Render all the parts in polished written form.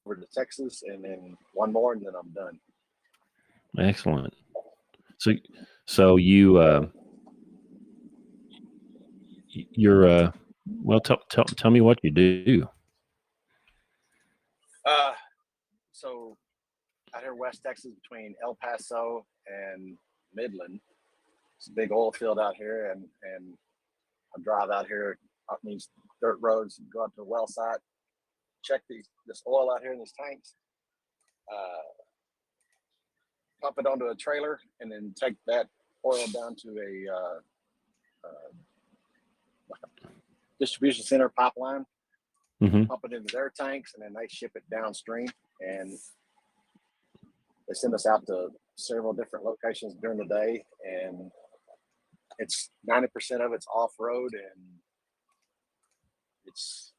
over to Texas, and then one more, and then I'm done. Excellent. So you're well. Tell me what you do. So out here in West Texas, between El Paso and Midland, it's a big oil field out here, and I drive out here up these dirt roads and go out to the well site, check this oil out here in these tanks, pump it onto a trailer, and then take that oil down to a distribution center pipeline, pump it into their tanks, and then they ship it downstream, and they send us out to several different locations during the day, and it's 90% of it's off-road, and it's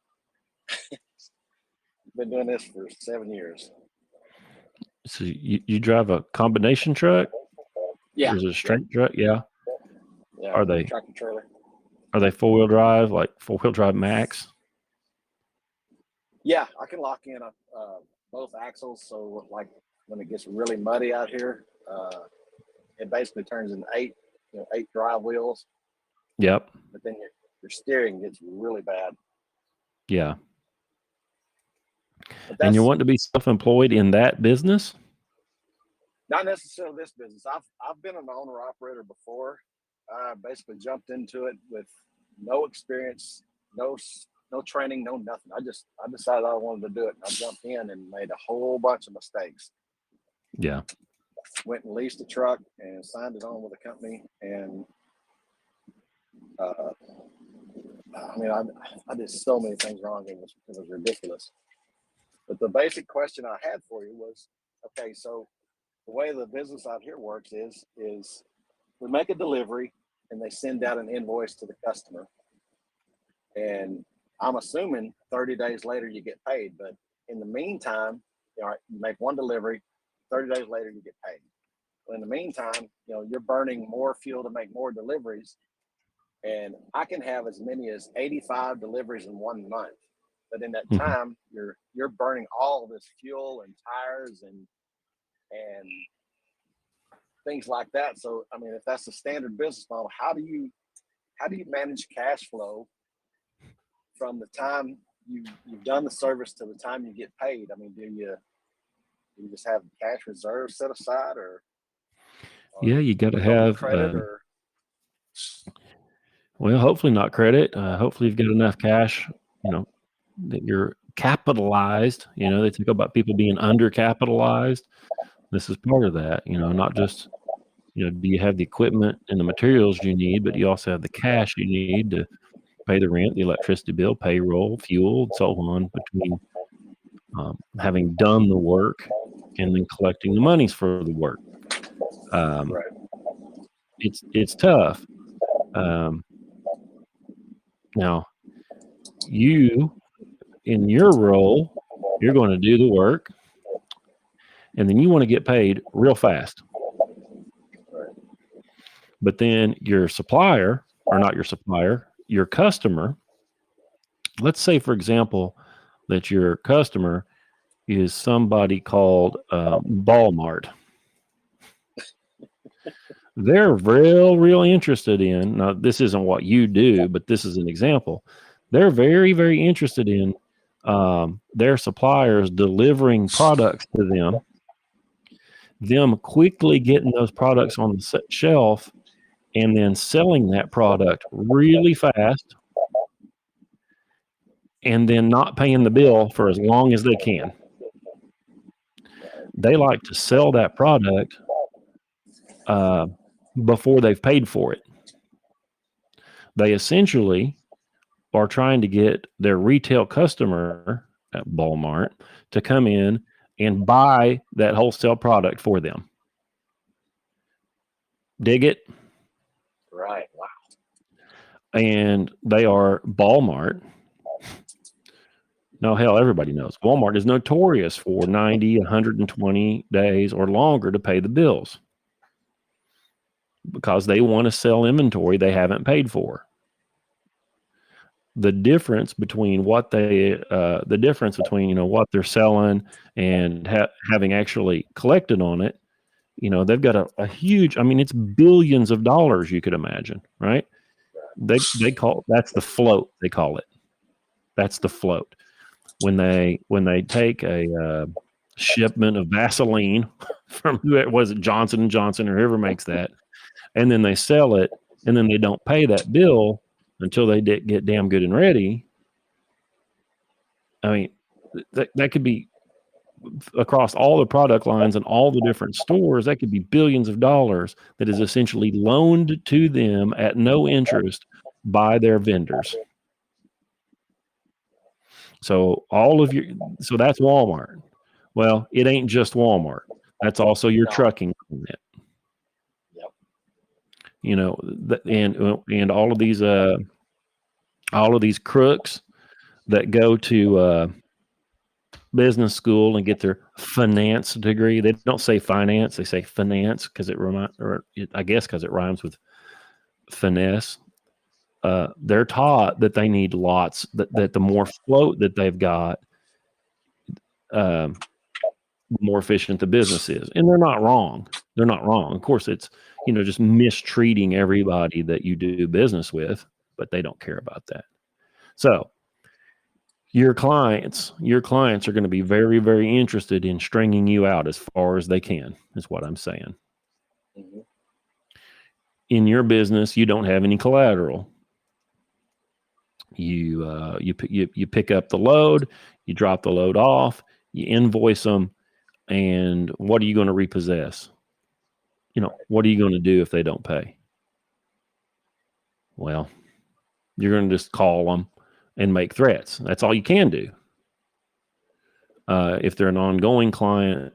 been doing this for 7 years. So you drive a combination truck? Yeah. Or is it a straight truck? Yeah. Yeah. Are they tractor trailer? Are they 4-wheel drive, like 4-wheel drive max? Yeah, I can lock in both axles. So like when it gets really muddy out here, it basically turns into 8 drive wheels. Yep. But then your steering gets really bad. Yeah. And you want to be self-employed in that business? Not necessarily this business. I've been an owner operator before. I basically jumped into it with no experience, no training, no nothing. I decided I wanted to do it, and I jumped in and made a whole bunch of mistakes. Yeah. Went and leased a truck and signed it on with a company, and I did so many things wrong. It was ridiculous. But the basic question I had for you was, okay, so the way the business out here works is we make a delivery and they send out an invoice to the customer. And I'm assuming 30 days later you get paid. But in the meantime, you make one delivery, 30 days later you get paid. But in the meantime, you're burning more fuel to make more deliveries. And I can have as many as 85 deliveries in 1 month. But in that time, you're burning all this fuel and tires and things like that. So, I mean, if that's the standard business model, how do you manage cash flow from the time you've done the service to the time you get paid? I mean, do you just have cash reserves set aside, or yeah, you got to have credit well, hopefully not credit. Hopefully you've got enough cash, that you're capitalized. They talk about people being undercapitalized. This is part of that, not just, do you have the equipment and the materials you need, but you also have the cash you need to pay the rent, the electricity bill, payroll, fuel, and so on, between having done the work and then collecting the monies for the work. right. It's tough. Now, you, in your role, you're going to do the work, and then you want to get paid real fast. But then your supplier, or not your supplier, your customer, let's say, for example, that your customer is somebody called Walmart. They're real interested in, now this isn't what you do, but this is an example. They're very, very interested in their suppliers delivering products to them quickly getting those products on the shelf, and then selling that product really fast, and then not paying the bill for as long as they can. They like to sell that product before they've paid for it. They essentially are trying to get their retail customer at Walmart to come in and buy that wholesale product for them. Dig it? Right. Wow. And they are Walmart. No, hell, everybody knows Walmart is notorious for 90, 120 days or longer to pay the bills, because they want to sell inventory they haven't paid for. the difference between what what they're selling and having actually collected on it, they've got a huge, I mean, it's billions of dollars, you could imagine, right? They call, that's the float, they call it. That's the float. When they take a shipment of Vaseline from who was it, Johnson and Johnson or whoever makes that, and then they sell it, and then they don't pay that bill until they get damn good and ready. I mean, that could be across all the product lines and all the different stores. That could be billions of dollars that is essentially loaned to them at no interest by their vendors. So so that's Walmart. Well, it ain't just Walmart. That's also your trucking client. Yep. And all of these crooks that go to business school and get their finance degree. They don't say finance; they say finance because I guess because it rhymes with finesse. They're taught that they need lots. That the more float that they've got, the more efficient the business is, and they're not wrong. They're not wrong. Of course, it's just mistreating everybody that you do business with, but they don't care about that. So your clients are going to be very, very interested in stringing you out as far as they can, is what I'm saying. Mm-hmm. In your business, you don't have any collateral. You pick up the load, you drop the load off, you invoice them, and what are you going to repossess? What are you going to do if they don't pay? Well, you're going to just call them and make threats. That's all you can do. If they're an ongoing client,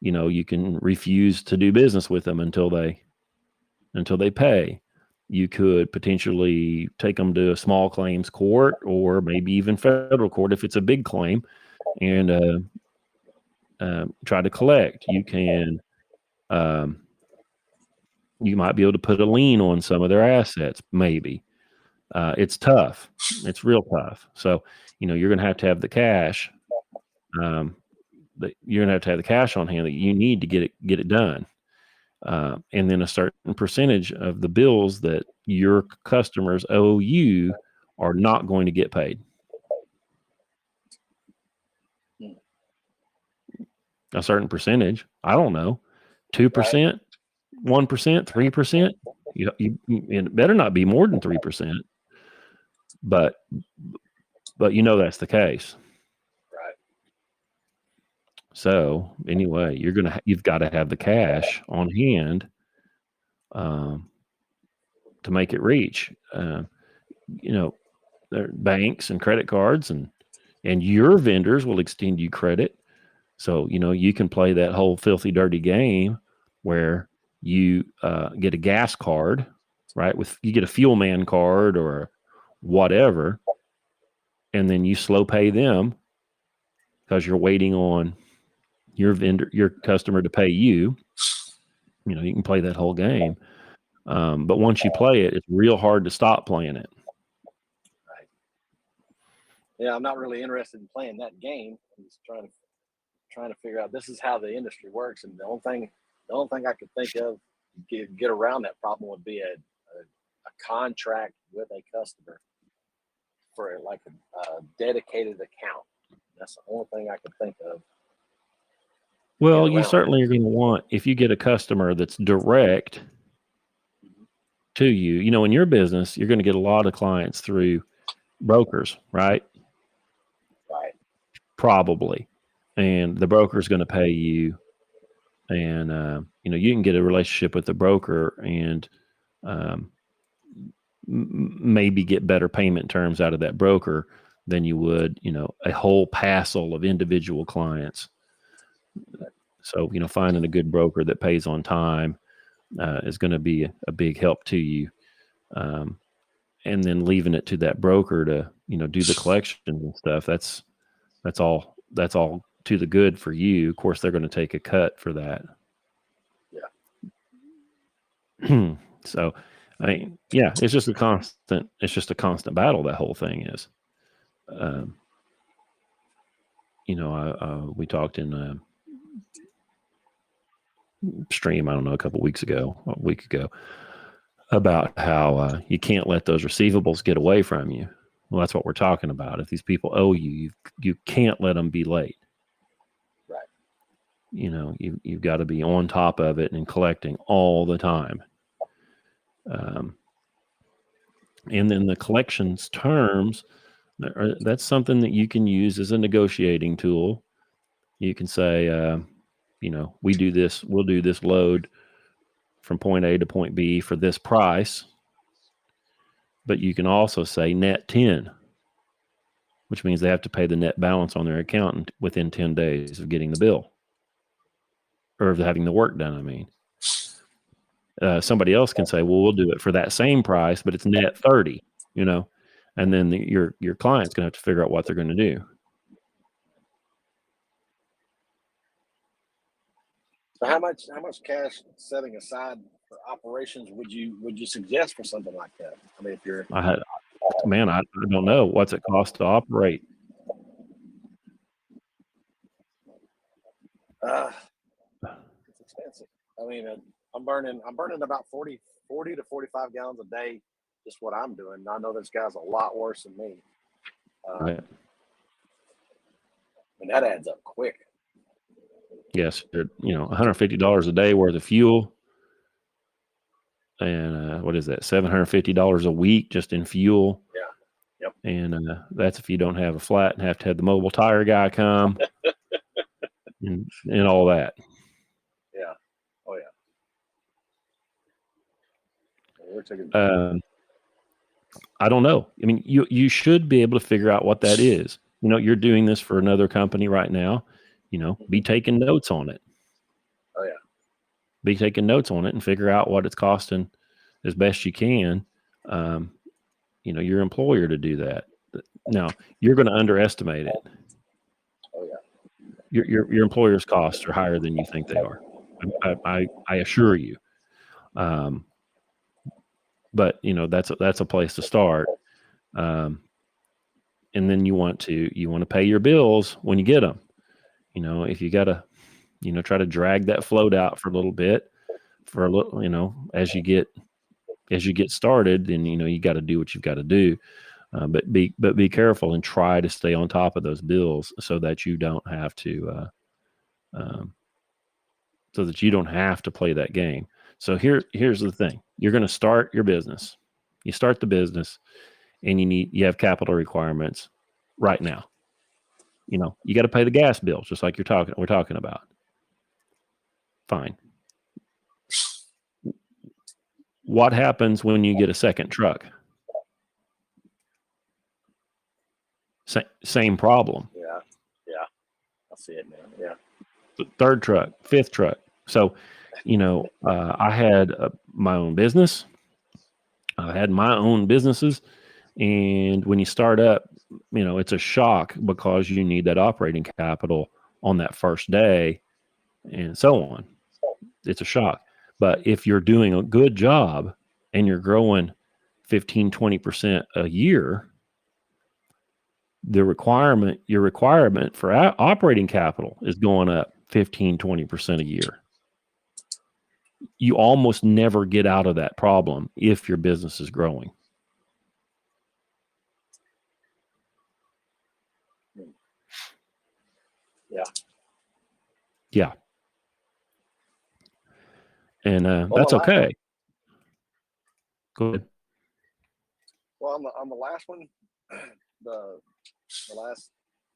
you can refuse to do business with them until they pay. You could potentially take them to a small claims court or maybe even federal court if it's a big claim, and try to collect. You might be able to put a lien on some of their assets. Maybe it's tough. It's real tough. So you're going to have the cash. You're going to have the cash on hand that you need to get it done. And then a certain percentage of the bills that your customers owe you are not going to get paid. A certain percentage, I don't know, 2%, 1%, 3%. It better not be more than 3%. But that's the case. Right. So anyway, you've got to have the cash on hand to make it reach. There are banks and credit cards, and your vendors will extend you credit. So you can play that whole filthy, dirty game where you get a gas card, right? You get a fuel man card or whatever, and then you slow pay them because you're waiting on your customer to pay you. You can play that whole game. But once you play it, it's real hard to stop playing it. Right. Yeah, I'm not really interested in playing that game. I'm just trying to figure out this is how the industry works, and the only thing I could think of to get around that problem would be a contract with a customer for like a dedicated account. That's the only thing I could think of. Well, you certainly are going to want, if you get a customer that's direct to you, in your business, you're going to get a lot of clients through brokers, right? Right. Probably. And the broker is going to pay you, and you can get a relationship with the broker and maybe get better payment terms out of that broker than you would, a whole passel of individual clients. So, finding a good broker that pays on time is going to be a big help to you. And then leaving it to that broker to, do the collections and stuff. That's all to the good for you. Of course, they're going to take a cut for that. Yeah. So, I mean, yeah, it's just a constant battle. That whole thing is, um, we talked in a stream, I don't know, a week ago, about how you can't let those receivables get away from you. Well, that's what we're talking about. If these people owe you, you can't let them be late. Right. You've got to be on top of it and collecting all the time. And then the collections terms, that's something that you can use as a negotiating tool. You can say, we'll do this load from point A to point B for this price. But you can also say net 10, which means they have to pay the net balance on their account within 10 days of getting the bill or of having the work done. I mean, somebody else can say, well, we'll do it for that same price, but it's net 30, and then your client's going to have to figure out what they're going to do. So how much cash setting aside for operations would you suggest for something like that? I mean, if you're I don't know what's it cost to operate. It's expensive. I mean, I'm burning about 40 to 45 gallons a day, just what I'm doing. I know this guy's a lot worse than me. Right. And that adds up quick. Yes, $150 a day worth of fuel, and what is that? $750 a week just in fuel. Yeah. Yep. And that's if you don't have a flat and have to have the mobile tire guy come and all that. Yeah. Oh yeah. We're taking. I don't know. I mean, you should be able to figure out what that is. You're doing this for another company right now. Be taking notes on it. Oh yeah. Be taking notes on it and figure out what it's costing as best you can. Your employer to do that. Now, you're going to underestimate it. Oh yeah. Your employer's costs are higher than you think they are. I assure you. But that's a place to start. And then you want to pay your bills when you get them. If you got to, try to drag that float out for a little bit, as you get started, then you got to do what you've got to do. But be careful and try to stay on top of those bills so that you don't have to play that game. So here's the thing: you're going to start your business. You start the business, and you have capital requirements right now. You got to pay the gas bill, just like we're talking about. Fine. What happens when you get a second truck? Same problem. Yeah. I see it now. Yeah. Third truck, fifth truck. So, I had my own business. I had my own businesses. And when you start up, it's a shock because you need that operating capital on that first day and so on. It's a shock. But if you're doing a good job and you're growing 15, 20% a year, your requirement for operating capital is going up 15, 20% a year. You almost never get out of that problem if your business is growing. Yeah. Yeah. And that's okay. Go ahead. Well, on the last one, the last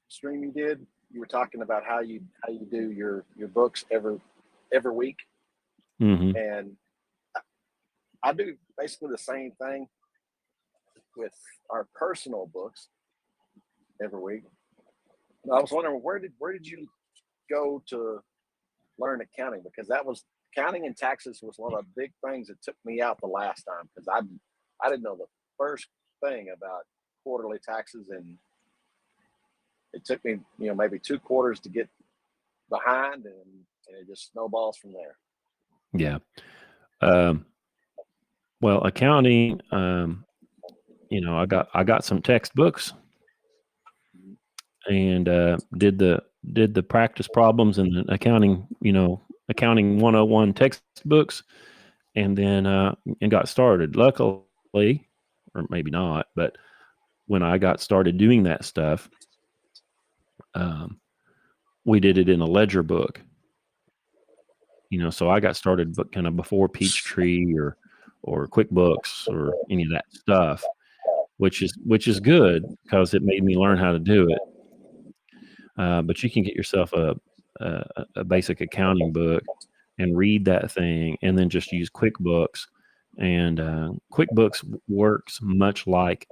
stream you did, you were talking about how you do your books every week, Mm-hmm. and I do basically the same thing with our personal books every week. I was wondering where did you go to learn accounting, because accounting and taxes was one of the big things that took me out the last time, because I didn't know the first thing about quarterly taxes, and it took me maybe 2 quarters to get behind, and it just snowballs from there. Yeah. Well, accounting, I got some textbooks and did the practice problems and the accounting 101 textbooks, and then and got started. Luckily, or maybe not, but when I got started doing that stuff, um, we did it in a ledger book. So I got started, but kind of before Peachtree or QuickBooks or any of that stuff, which is good because it made me learn how to do it. But you can get yourself a basic accounting book and read that thing, and then just use QuickBooks. And QuickBooks works much like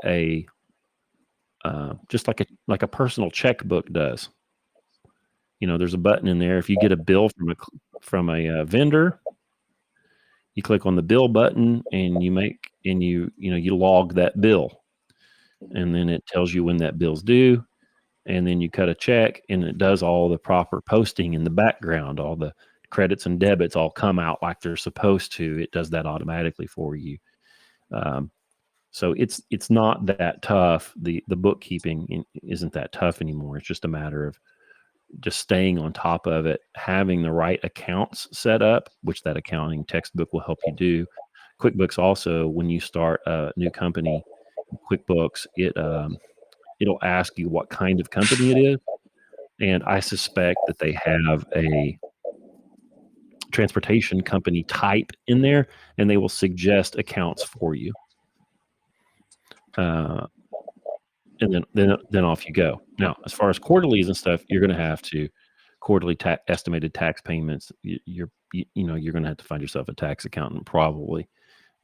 just like a personal checkbook does. There's a button in there. If you get a bill from a vendor, you click on the bill button and you log that bill, and then it tells you when that bill's due, and then you cut a check, and it does all the proper posting in the background. All the credits and debits all come out like they're supposed to. It does that automatically for you. So it's not that tough. The bookkeeping isn't that tough anymore. It's just a matter of just staying on top of it, having the right accounts set up, which that accounting textbook will help you do. QuickBooks also, when you start a new company, QuickBooks, it'll ask you what kind of company it is. And I suspect that they have a transportation company type in there, and they will suggest accounts for you. And then off you go. Now, as far as quarterlies and stuff, you're going to have to quarterly estimated tax payments. You're going to have to find yourself a tax accountant probably,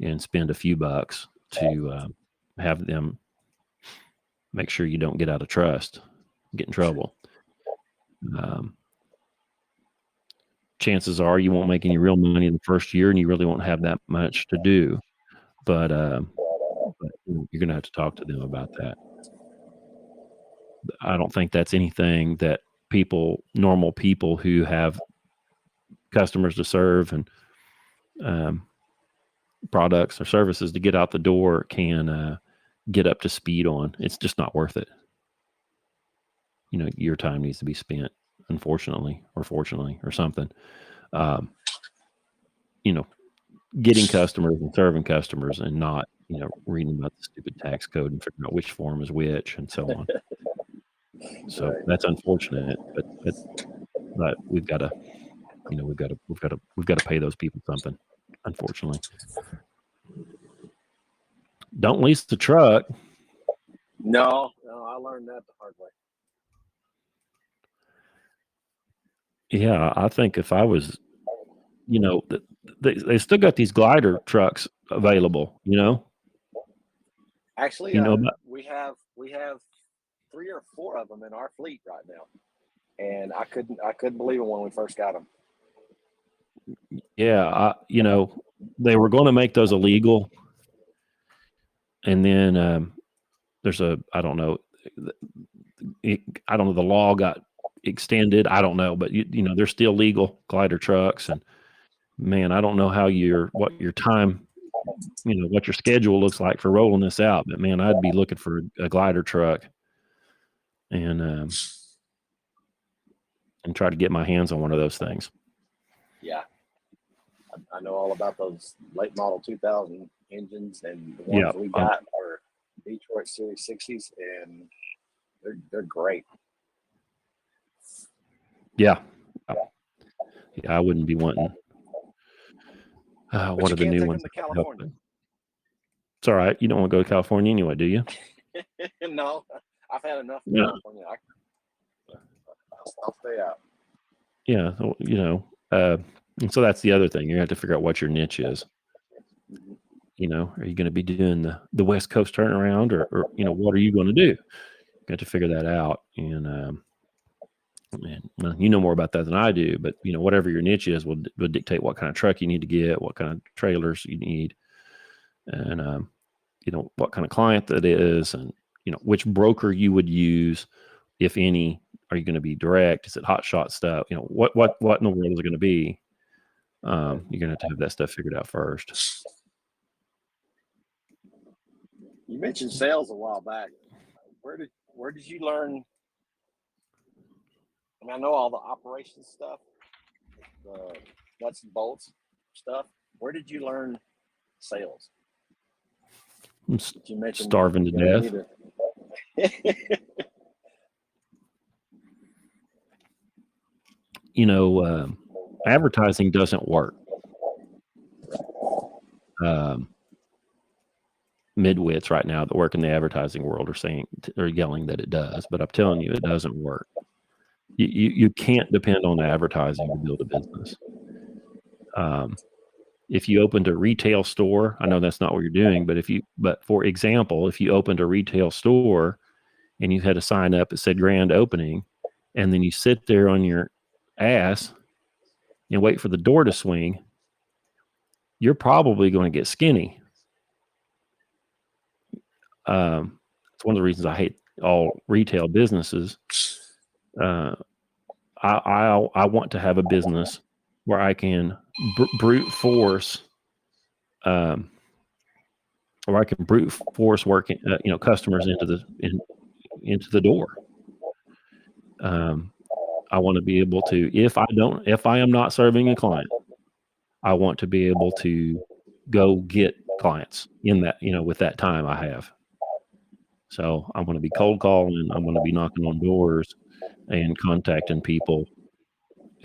and spend a few bucks to have them make sure you don't get out of trust, get in trouble. Chances are you won't make any real money in the first year, and you really won't have that much to do. But you're going to have to talk to them about that. I don't think that's anything that normal people who have customers to serve and products or services to get out the door can get up to speed on. It's just not worth it. Your time needs to be spent, unfortunately or fortunately or something. Getting customers and serving customers, and not reading about the stupid tax code and figuring out which form is which and so on. So that's unfortunate, but we've got to pay those people something, unfortunately. Don't lease the truck. No, I learned that the hard way. Yeah, I think if I was, they still got these glider trucks available. Actually, About, we have 3 or 4 of them in our fleet right now, and I couldn't believe it when we first got them. Yeah, they were going to make those illegal, and then there's I don't know, the law got extended. I don't know, but they're still legal glider trucks, and man, I don't know what your time, what your schedule looks like for rolling this out, but man, I'd be looking for a glider truck and try to get my hands on one of those things. Yeah, I know all about those late model 2000 engines, and the ones we got are Detroit Series 60s, and they're great. Yeah, I wouldn't be wanting. What are the new ones? To California. It's all right. You don't want to go to California anyway, do you? No, I've had enough of California. I'll stay out. Yeah, and so that's the other thing. You have to figure out what your niche is. Are you going to be doing the West Coast turnaround, or what are you going to do? You have to figure that out. And well, you know more about that than I do, but whatever your niche is will dictate what kind of truck you need to get, what kind of trailers you need, and what kind of client that is, and which broker you would use, if any. Are you going to be direct? Is it hot shot stuff? What in the world is it going to be? You're going to have that stuff figured out first. You mentioned sales a while back. Where did you learn? I mean, I know all the operations stuff, the nuts and bolts stuff. Where did you learn sales? I'm You mentioned starving to death. You know, advertising doesn't work. Midwits right now that work in the advertising world are yelling that it does, but I'm telling you, it doesn't work. You can't depend on advertising to build a business. If you opened a retail store, I know that's not what you're doing, but for example, if you opened a retail store and you had a sign up that said grand opening, and then you sit there on your ass and wait for the door to swing, you're probably going to get skinny. It's one of the reasons I hate all retail businesses. I want to have a business where I can brute force, working, customers into the door. I want to be able to, if I am not serving a client, I want to be able to go get clients in that, with that time I have. So I'm going to be cold calling. I'm going to be knocking on doors and contacting people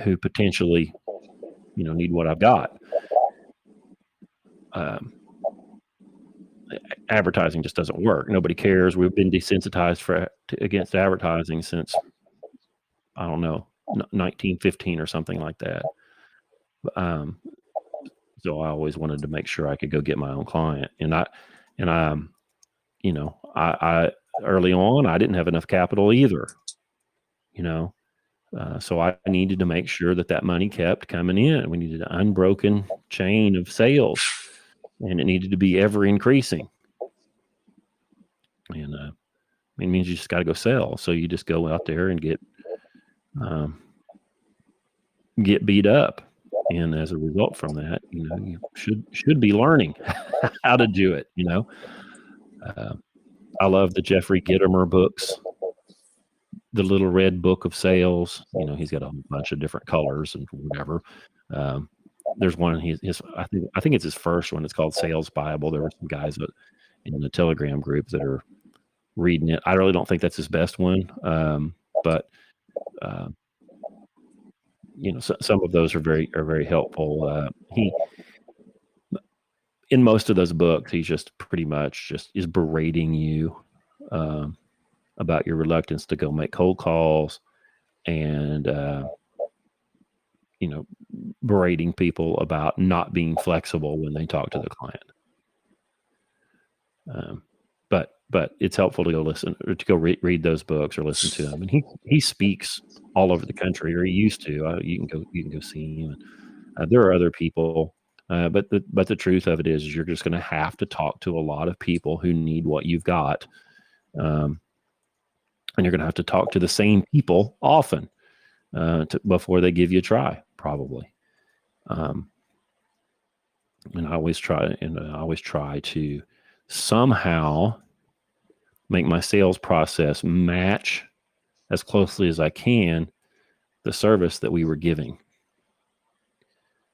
who potentially, need what I've got. Advertising just doesn't work. Nobody cares. We've been desensitized against advertising since, I don't know, 1915 or something like that. So I always wanted to make sure I could go get my own client, and I early on I didn't have enough capital either. So I needed to make sure that money kept coming in. We needed an unbroken chain of sales, and it needed to be ever increasing. And it means you just got to go sell. So you just go out there and get beat up, and as a result from that, you should be learning how to do it. I love the Jeffrey Gitomer books. The Little Red Book of Sales. He's got a whole bunch of different colors and whatever. There's one. I think it's his first one. It's called Sales Bible. There were some guys in the Telegram group that are reading it. I really don't think that's his best one, but some of those are very helpful. In most of those books, he's just pretty much is berating you about your reluctance to go make cold calls, and berating people about not being flexible when they talk to the client. But it's helpful to go listen, or to go read those books or listen to them. And he speaks all over the country, or he used to. You can go see him. There are other people, but the truth of it is you're just going to have to talk to a lot of people who need what you've got, and you're going to have to talk to the same people often before they give you a try, probably. And I always try to somehow make my sales process match as closely as I can the service that we were giving,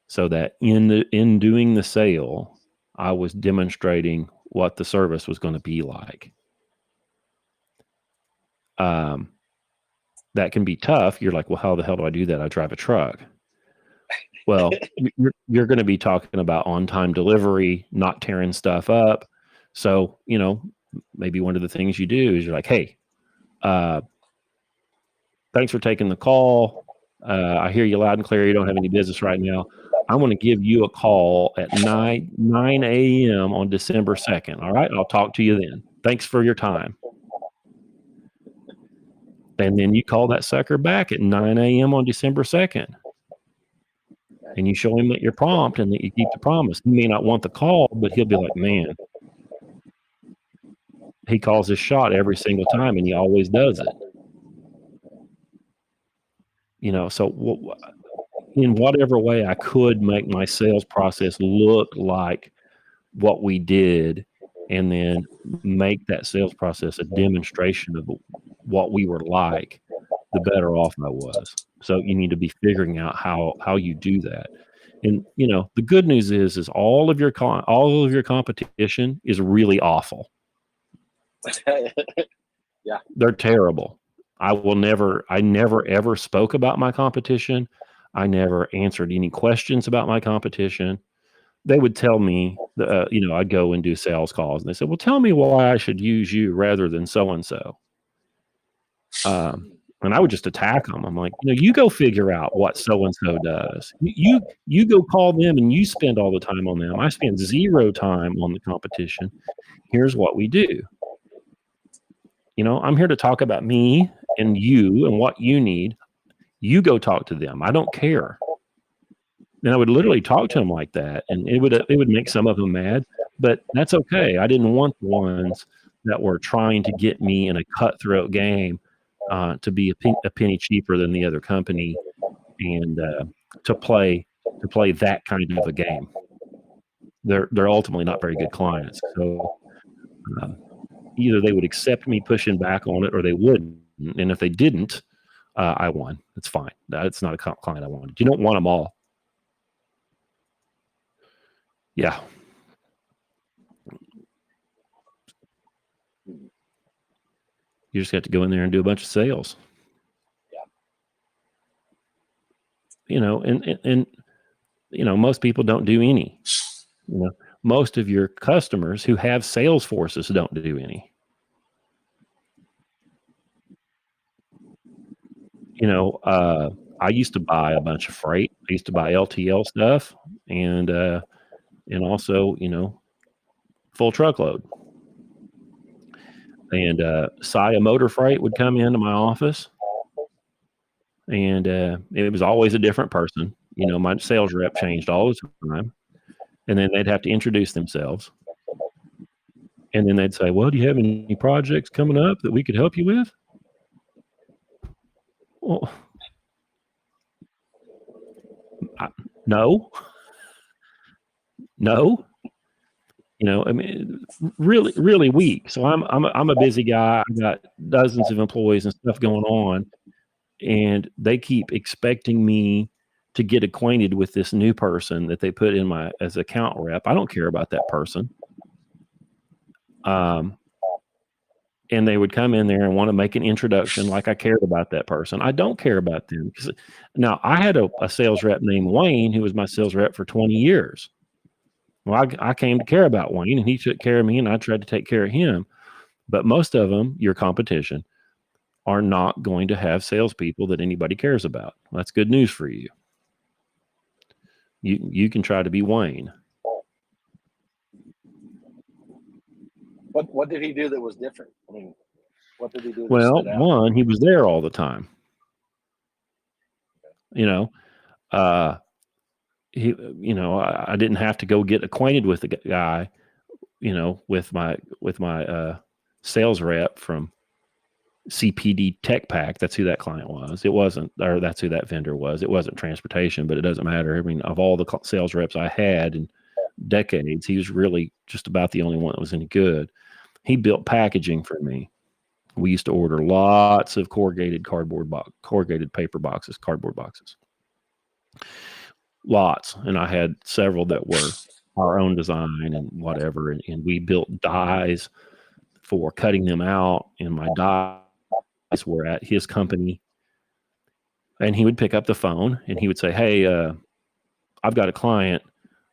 so that in doing the sale, I was demonstrating what the service was going to be like. That can be tough. You're like, well, how the hell do I do that? I drive a truck. Well, you're going to be talking about on-time delivery, not tearing stuff up. So, maybe one of the things you do is you're like, hey, thanks for taking the call. I hear you loud and clear. You don't have any business right now. I'm going to give you a call at 9 a.m. on December 2nd. All right. I'll talk to you then. Thanks for your time. And then you call that sucker back at 9 a.m. on December 2nd. And you show him that you're prompt and that you keep the promise. He may not want the call, but he'll be like, man, he calls his shot every single time, and he always does it. So in whatever way I could make my sales process look like what we did and then make that sales process a demonstration of what we were like, the better off I was. So you need to be figuring out how you do that. And the good news is all of your competition is really awful. Yeah. They're terrible. I never ever spoke about my competition. I never answered any questions about my competition. They would tell me, I'd go and do sales calls, and they said, "Well, tell me why I should use you rather than so and so." And I would just attack them. I'm like, you go figure out what so and so does. You go call them, and you spend all the time on them. I spend 0 time on the competition. Here's what we do. I'm here to talk about me and you and what you need. You go talk to them. I don't care. And I would literally talk to them like that, and it would make some of them mad, but that's okay. I didn't want the ones that were trying to get me in a cutthroat game to be a penny cheaper than the other company, and to play that kind of a game. They're ultimately not very good clients. So either they would accept me pushing back on it, or they wouldn't. And if they didn't, I won. It's fine. That's not a client I wanted. You don't want them all. Yeah. You just have to go in there and do a bunch of sales. And most people don't do any. Most of your customers who have sales forces don't do any. I used to buy a bunch of freight. I used to buy LTL stuff, and also, full truckload. And Saya Motor Freight would come into my office, and it was always a different person. My sales rep changed all the time, and then they'd have to introduce themselves, and then they'd say, "Well, do you have any projects coming up that we could help you with?" Well, no. I mean, really, really weak. So I'm a busy guy. I got dozens of employees and stuff going on, and they keep expecting me to get acquainted with this new person that they put in as account rep. I don't care about that person. And they would come in there and want to make an introduction like I cared about that person. I don't care about them. Now, I had a sales rep named Wayne who was my sales rep for 20 years. Well, I came to care about Wayne, and he took care of me, and I tried to take care of him. But most of them, your competition, are not going to have salespeople that anybody cares about. That's good news for you. You can try to be Wayne. What did he do that was different? I mean, what did he do? Well, one, he was there all the time. I didn't have to go get acquainted with the guy, with my sales rep from CPD Tech Pack. That's who that client was. It wasn't, or that's who that vendor was. It wasn't transportation, but it doesn't matter. I mean, of all the sales reps I had in decades, he was really just about the only one that was any good. He built packaging for me. We used to order lots of corrugated paper boxes, cardboard boxes. Lots. And I had several that were our own design and whatever. And we built dies for cutting them out. And my dies were at his company. And he would pick up the phone and he would say, "Hey, I've got a client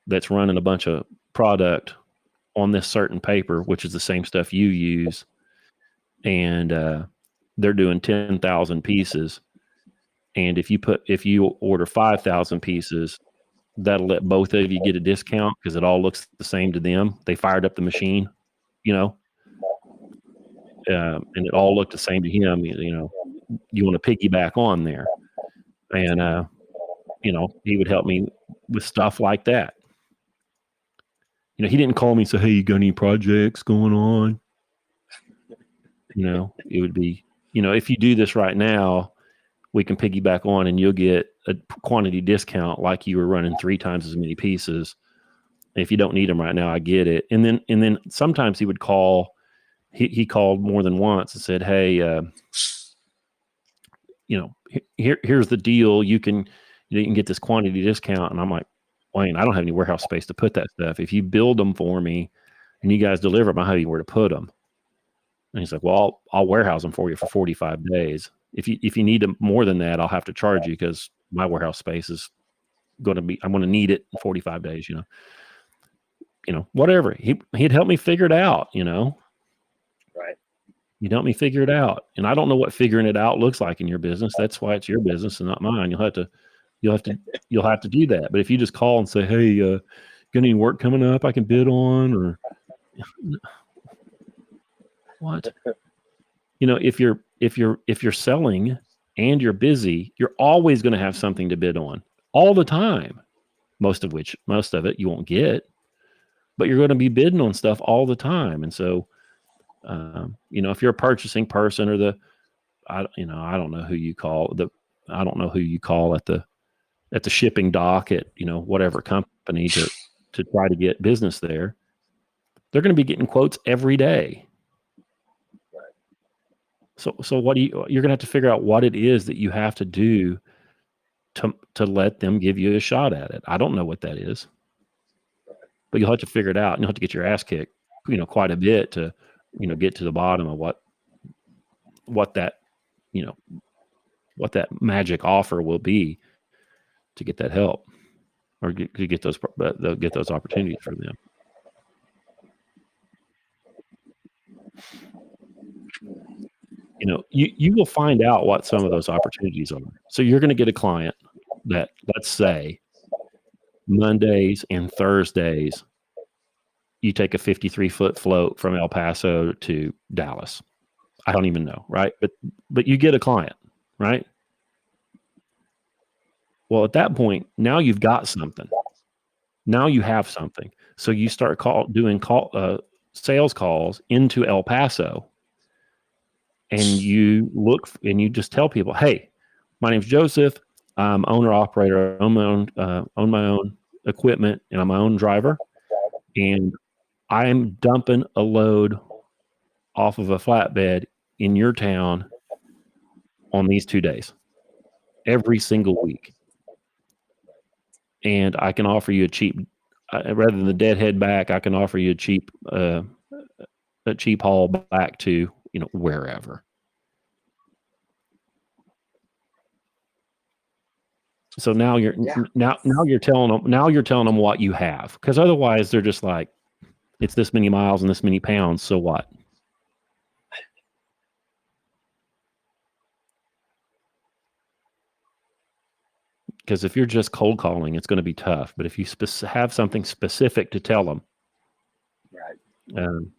that's running a bunch of product on this certain paper, which is the same stuff you use. And they're doing 10,000 pieces. And if you order 5,000 pieces, that'll let both of you get a discount because it all looks the same to them. They fired up the machine, and it all looked the same to him. You want to piggyback on there." And, he would help me with stuff like that. He didn't call me and say, "Hey, you got any projects going on?" It would be, "If you do this right now, we can piggyback on and you'll get a quantity discount like you were running 3 times as many pieces. If you don't need them right now, I get it. And then sometimes he would call. He called more than once and said, "Hey, here's the deal. You can get this quantity discount." And I'm like, Wayne, I don't have any warehouse space to put that stuff. If you build them for me and you guys deliver them, I'll have you where to put them. And he's like, well, I'll warehouse them for you for 45 days. If you need them more than that, I'll have to charge you because my warehouse space is I'm going to need it in 45 days, whatever. He'd help me figure it out, Right. You'd help me figure it out. And I don't know what figuring it out looks like in your business. That's why it's your business and not mine. You'll have to do that. But if you just call and say, hey, got any work coming up I can bid on, or what? If you're selling and you're busy, you're always going to have something to bid on all the time. Most of it you won't get, but you're going to be bidding on stuff all the time. And so, if you're a purchasing person or I don't know who you call at the shipping dock at, whatever company to try to get business there, they're going to be getting quotes every day. So you're going to have to figure out what it is that you have to do to let them give you a shot at it. I don't know what that is, but you'll have to figure it out, and you'll have to get your ass kicked, quite a bit to, get to the bottom of what that magic offer will be to get that help or to get those opportunities for them. You will find out what some of those opportunities are. So you're going to get a client that, let's say, Mondays and Thursdays, you take a 53-foot float from El Paso to Dallas. I don't even know, right? But you get a client, right? Well, at that point, now you've got something. Now you have something. So you start doing sales calls into El Paso, and you look and you just tell people, hey, my name's Joseph. I'm owner operator. I own my own equipment, and I'm my own driver. And I'm dumping a load off of a flatbed in your town on these 2 days, every single week. And I can offer you a cheap, rather than the deadhead back, I can offer you a cheap haul back to, wherever. So now you're telling them what you have, because otherwise they're just like, it's this many miles and this many pounds. So what? Because if you're just cold calling, it's going to be tough. But if you have something specific to tell them, right,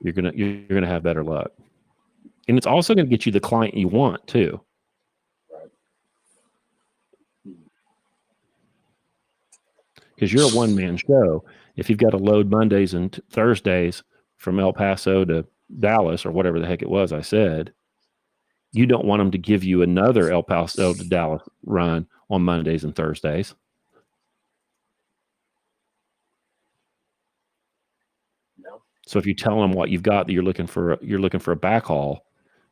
you're gonna have better luck, and it's also going to get you the client you want too. Because you're a one-man show. If you've got to load Mondays and Thursdays from El Paso to Dallas or whatever the heck it was I said, you don't want them to give you another El Paso to Dallas run on Mondays and Thursdays. No. So if you tell them what you've got, that you're looking for a backhaul,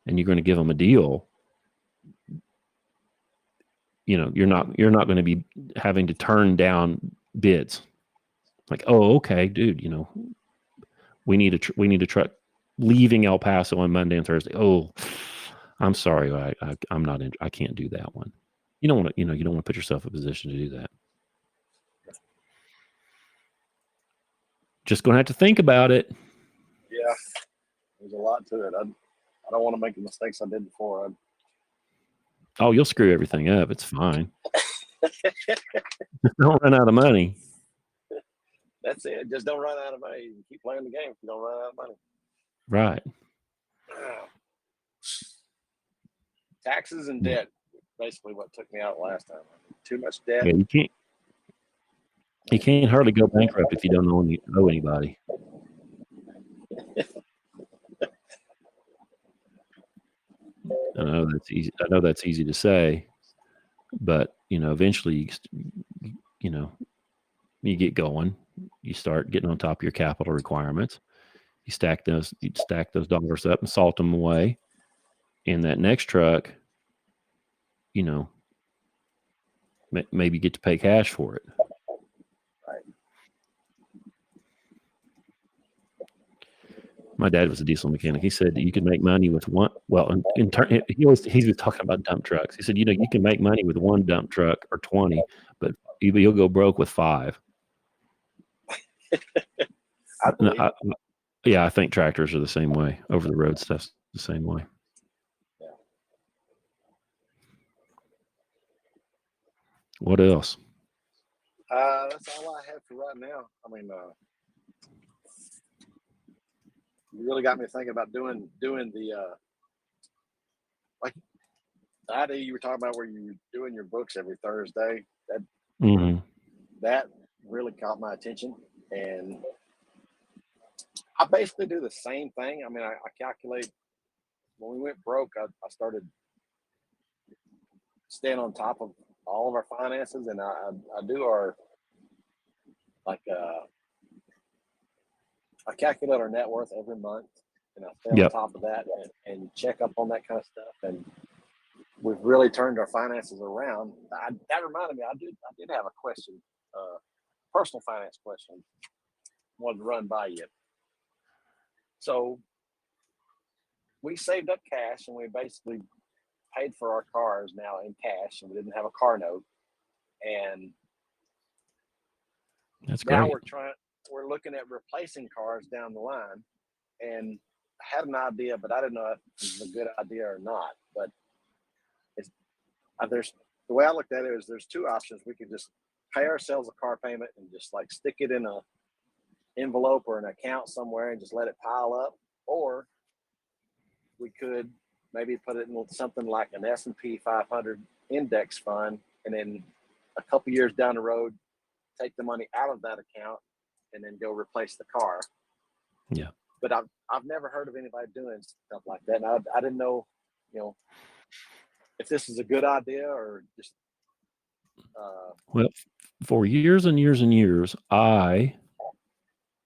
and you're going to give them a deal, you're not going to be having to turn down bids. Like, oh, okay, dude, we need a truck leaving El Paso on Monday and Thursday. Oh, I'm sorry, I'm not in. I can't do that one. You don't want to put yourself in a position to do that. Just going to have to think about it. Yeah, there's a lot to it. I don't want to make the mistakes I did before. Oh, you'll screw everything up. It's fine. Don't run out of money. That's it. Just don't run out of money. Keep playing the game if you don't run out of money. Right. Taxes and debt, basically what took me out last time. Too much debt. Yeah, you can't hardly go bankrupt if you don't owe anybody. I know that's easy to say, but eventually, you get going. you start getting on top of your capital requirements. You stack those dollars up and salt them away. In that next truck, you know, maybe get to pay cash for it. Right. My dad was a diesel mechanic. He said that you can make money with one. Well, in turn, he was talking about dump trucks. He said, you can make money with one dump truck or 20, but you'll go broke with 5. I believe. Yeah, I think tractors are the same way. Over the road stuff's the same way. Yeah. What else? That's all I have for right now. I mean, you really got me thinking about doing the like the idea you were talking about where you were doing your books every Thursday. That really caught my attention, and I basically do the same thing. I mean, I calculate when we went broke. I started staying on top of all of our finances, and I do our like I calculate our net worth every month, and I stay on top of that and check up on that kind of stuff. And we've really turned our finances around. That reminded me, I did have a question, personal finance question, wanted to run by you. So we saved up cash, and we basically paid for our cars now in cash, and we didn't have a car note. And that's now great. we're looking at replacing cars down the line, and I had an idea, but I didn't know if it was a good idea or not. But there's the way I looked at it is there's 2 options. We could just pay ourselves a car payment and just like stick it in a envelope or an account somewhere and just let it pile up, or we could maybe put it in something like an S&P 500 index fund, and then a couple years down the road, take the money out of that account and then go replace the car. Yeah. But I've never heard of anybody doing stuff like that. And I didn't know, if this is a good idea or just. Well, for years and years and years, I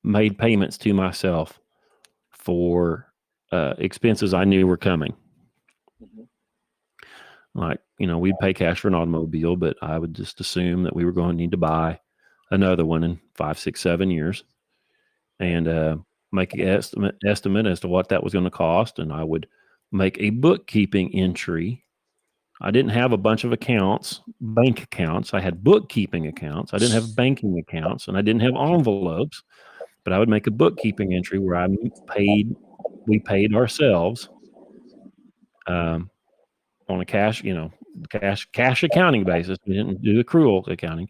made payments to myself for expenses I knew were coming. Mm-hmm. Like, we'd pay cash for an automobile, but I would just assume that we were going to need to buy another one in 5, 6, 7 years, and make an estimate as to what that was going to cost. And I would make a bookkeeping entry. I didn't have a bunch of bank accounts. I had bookkeeping accounts. I didn't have banking accounts, and I didn't have envelopes, but I would make a bookkeeping entry where we paid ourselves on a cash accounting basis. We didn't do accrual accounting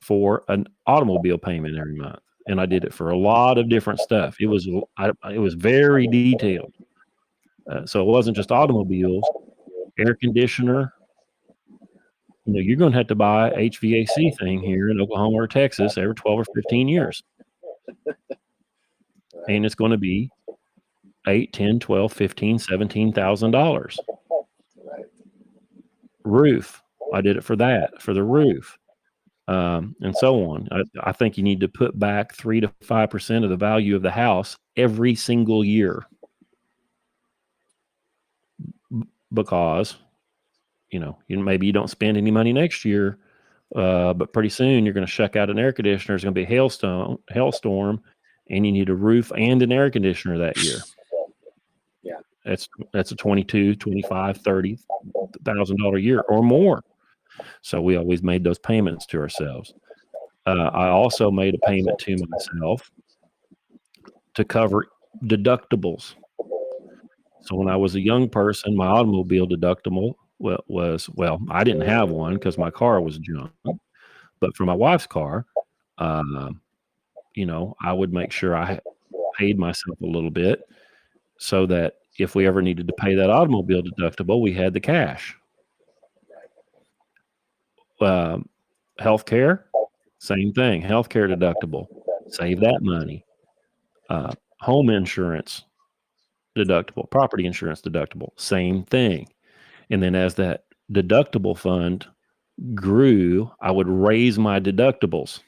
for an automobile payment every month, and I did it for a lot of different stuff. It was very detailed, so it wasn't just automobiles, air conditioner. You're going to have to buy HVAC thing here in Oklahoma or Texas every 12 or 15 years, and it's going to be $8, $10, $12, $15, $17,000. Right. Roof, I did it for the roof, and so on. I think you need to put back 3 to 5% of the value of the house every single year, because maybe you don't spend any money next year, but pretty soon you're going to shuck out an air conditioner. It's going to be a hailstorm, and you need a roof and an air conditioner that year. Yeah, that's a $22,000, $25,000, $30,000 a year or more. So we always made those payments to ourselves. I also made a payment to myself to cover deductibles. So when I was a young person, my automobile deductible was, I didn't have one because my car was junk. But for my wife's car, I would make sure I paid myself a little bit so that if we ever needed to pay that automobile deductible, we had the cash. Healthcare, same thing. Healthcare deductible, save that money. Home insurance deductible, property insurance deductible, same thing. And then as that deductible fund grew, I would raise my deductibles.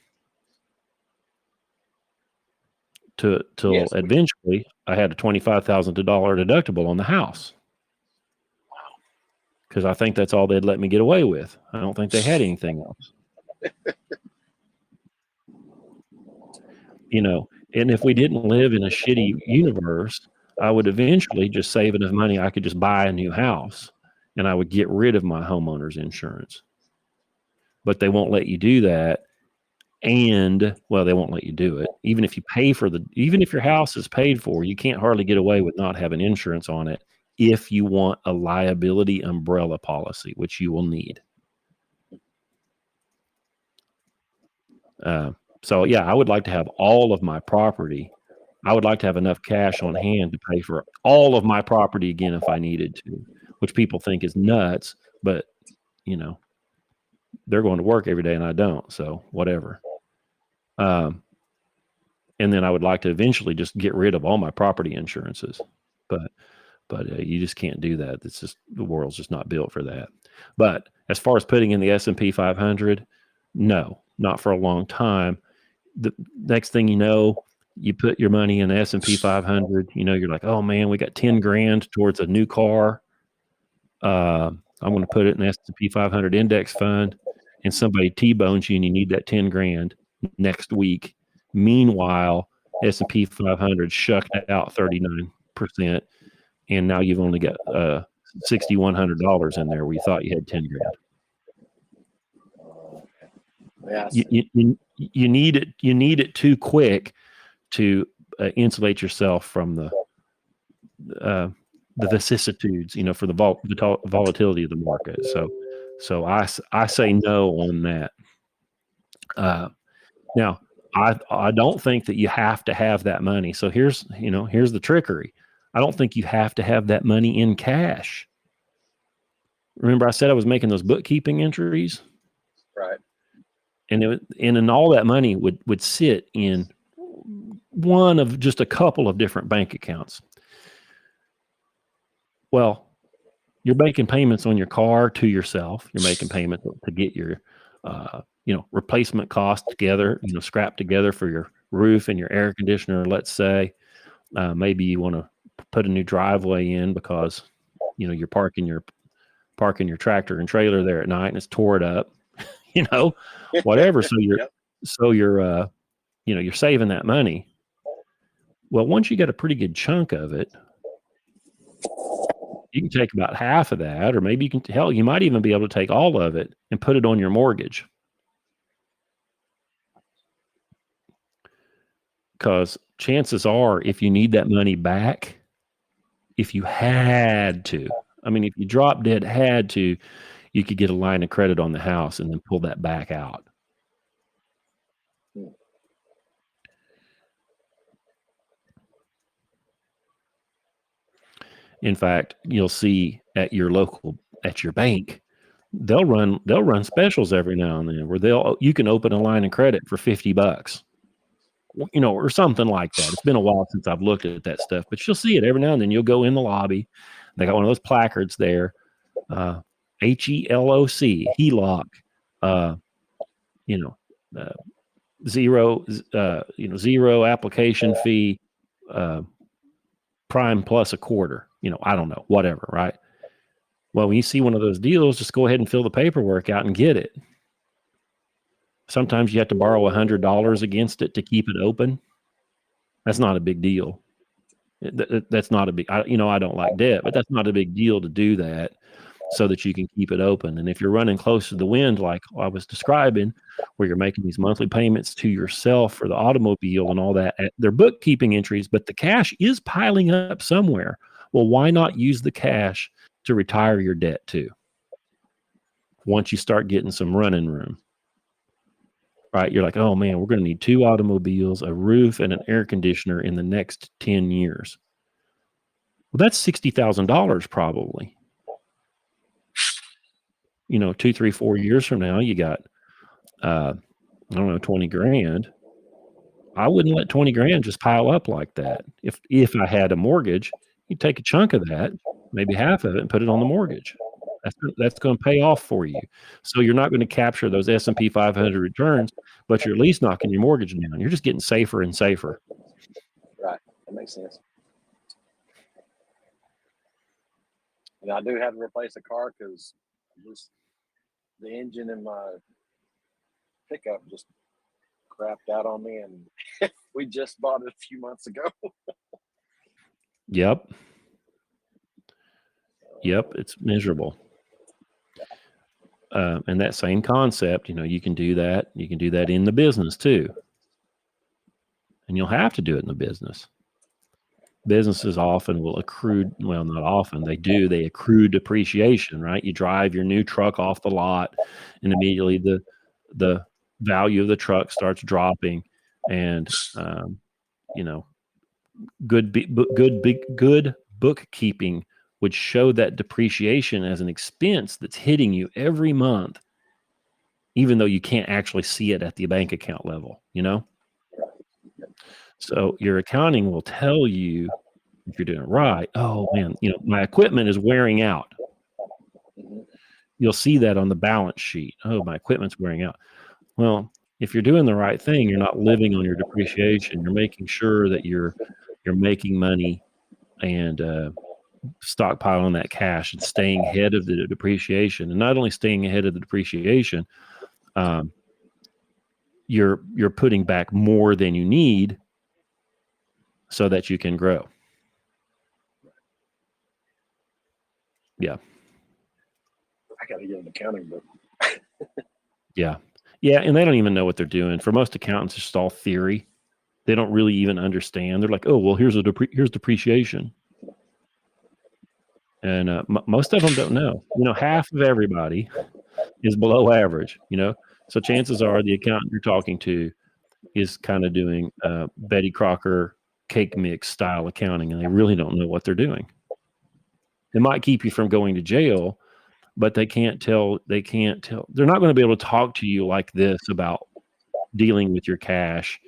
till Yes. eventually I had a $25,000 deductible on the house because I think that's all they'd let me get away with. I don't think they had anything else. And if we didn't live in a shitty universe, I would eventually just save enough money I could just buy a new house and I would get rid of my homeowner's insurance. But they won't let you do that. And well, they won't let you do it. Even if your house is paid for, you can't hardly get away with not having insurance on it if you want a liability umbrella policy, which you will need. So yeah, I would like to have all of my property. I would like to have enough cash on hand to pay for all of my property again if I needed to, which people think is nuts, but they're going to work every day and I don't, so whatever. And then I would like to eventually just get rid of all my property insurances, but you just can't do that. It's just the world's just not built for that. But as far as putting in the S&P 500, no, not for a long time. The next thing you know, you put your money in the S&P 500. You're like, oh man, we got 10 grand towards a new car. I'm going to put it in the S&P 500 index fund, and somebody T-bones you and you need that 10 grand next week. Meanwhile, S&P 500 shucked out 39%, and now you've only got $6,100 in there where you thought you had 10 grand. Yes. You need it. You need it too quick to insulate yourself from the vicissitudes, for the volatility of the market. So I say no on that. Now I don't think that you have to have that money. So here's the trickery. I don't think you have to have that money in cash. Remember I said I was making those bookkeeping entries? Right. And all that money would sit in one of just a couple of different bank accounts. Well, you're making payments on your car to yourself. You're making payments to get your, replacement costs together, scrap together for your roof and your air conditioner. Let's say maybe you want to put a new driveway in because, you're parking your tractor and trailer there at night and it's tore it up, whatever. So Yep. you're saving that money. Well, once you get a pretty good chunk of it, you can take about half of that, or maybe you might even be able to take all of it and put it on your mortgage. Because chances are, if you need that money back, if you had to, if you drop dead had to, you could get a line of credit on the house and then pull that back out. In fact, you'll see at your bank, they'll run specials every now and then where you can open a line of credit for $50, or something like that. It's been a while since I've looked at that stuff, but you'll see it every now and then. You'll go in the lobby, they got one of those placards there, HELOC, zero application fee, prime plus a quarter, I don't know, whatever, right? Well, when you see one of those deals, just go ahead and fill the paperwork out and get it. Sometimes you have to borrow $100 against it to keep it open. That's not a big deal. That's not a big, I don't like debt, but that's not a big deal to do that so that you can keep it open. And if you're running close to the wind, like I was describing, where you're making these monthly payments to yourself for the automobile and all that, they're bookkeeping entries, but the cash is piling up somewhere. Well, why not use the cash to retire your debt too? Once you start getting some running room, right? You're like, oh man, we're going to need 2 automobiles, a roof, and an air conditioner in the next 10 years. Well, that's $60,000 probably. 2, 3, 4 years from now, you got, I don't know, 20 grand. I wouldn't let 20 grand just pile up like that. If I had a mortgage, you'd take a chunk of that, maybe half of it, and put it on the mortgage. That's going to pay off for you. So you're not going to capture those S&P 500 returns, but you're at least knocking your mortgage down. You're just getting safer and safer. Right. That makes sense. And I do have to replace a car because the engine in my pickup just crapped out on me, and we just bought it a few months ago. Yep. It's miserable. And that same concept, you can do that. You can do that in the business too. And you'll have to do it in the business. Businesses often will accrue, well, not often, they accrue depreciation, right? You drive your new truck off the lot and immediately the value of the truck starts dropping, and good bookkeeping would show that depreciation as an expense that's hitting you every month, even though you can't actually see it at the bank account level, So your accounting will tell you, if you're doing it right, oh man, my equipment is wearing out. You'll see that on the balance sheet. Oh, my equipment's wearing out. Well, if you're doing the right thing, you're not living on your depreciation. You're making sure that you're making money and stockpiling that cash and staying ahead of the depreciation. And not only staying ahead of the depreciation, you're putting back more than you need so that you can grow. Yeah. I got to get an accounting book. Yeah. And they don't even know what they're doing. For most accountants, it's just all theory. They don't really even understand. They're like, oh, well, here's depreciation. And most of them don't know. Half of everybody is below average, So chances are the accountant you're talking to is kind of doing Betty Crocker cake mix style accounting, and they really don't know what they're doing. It might keep you from going to jail, but they can't tell. They're not going to be able to talk to you like this about dealing with your cash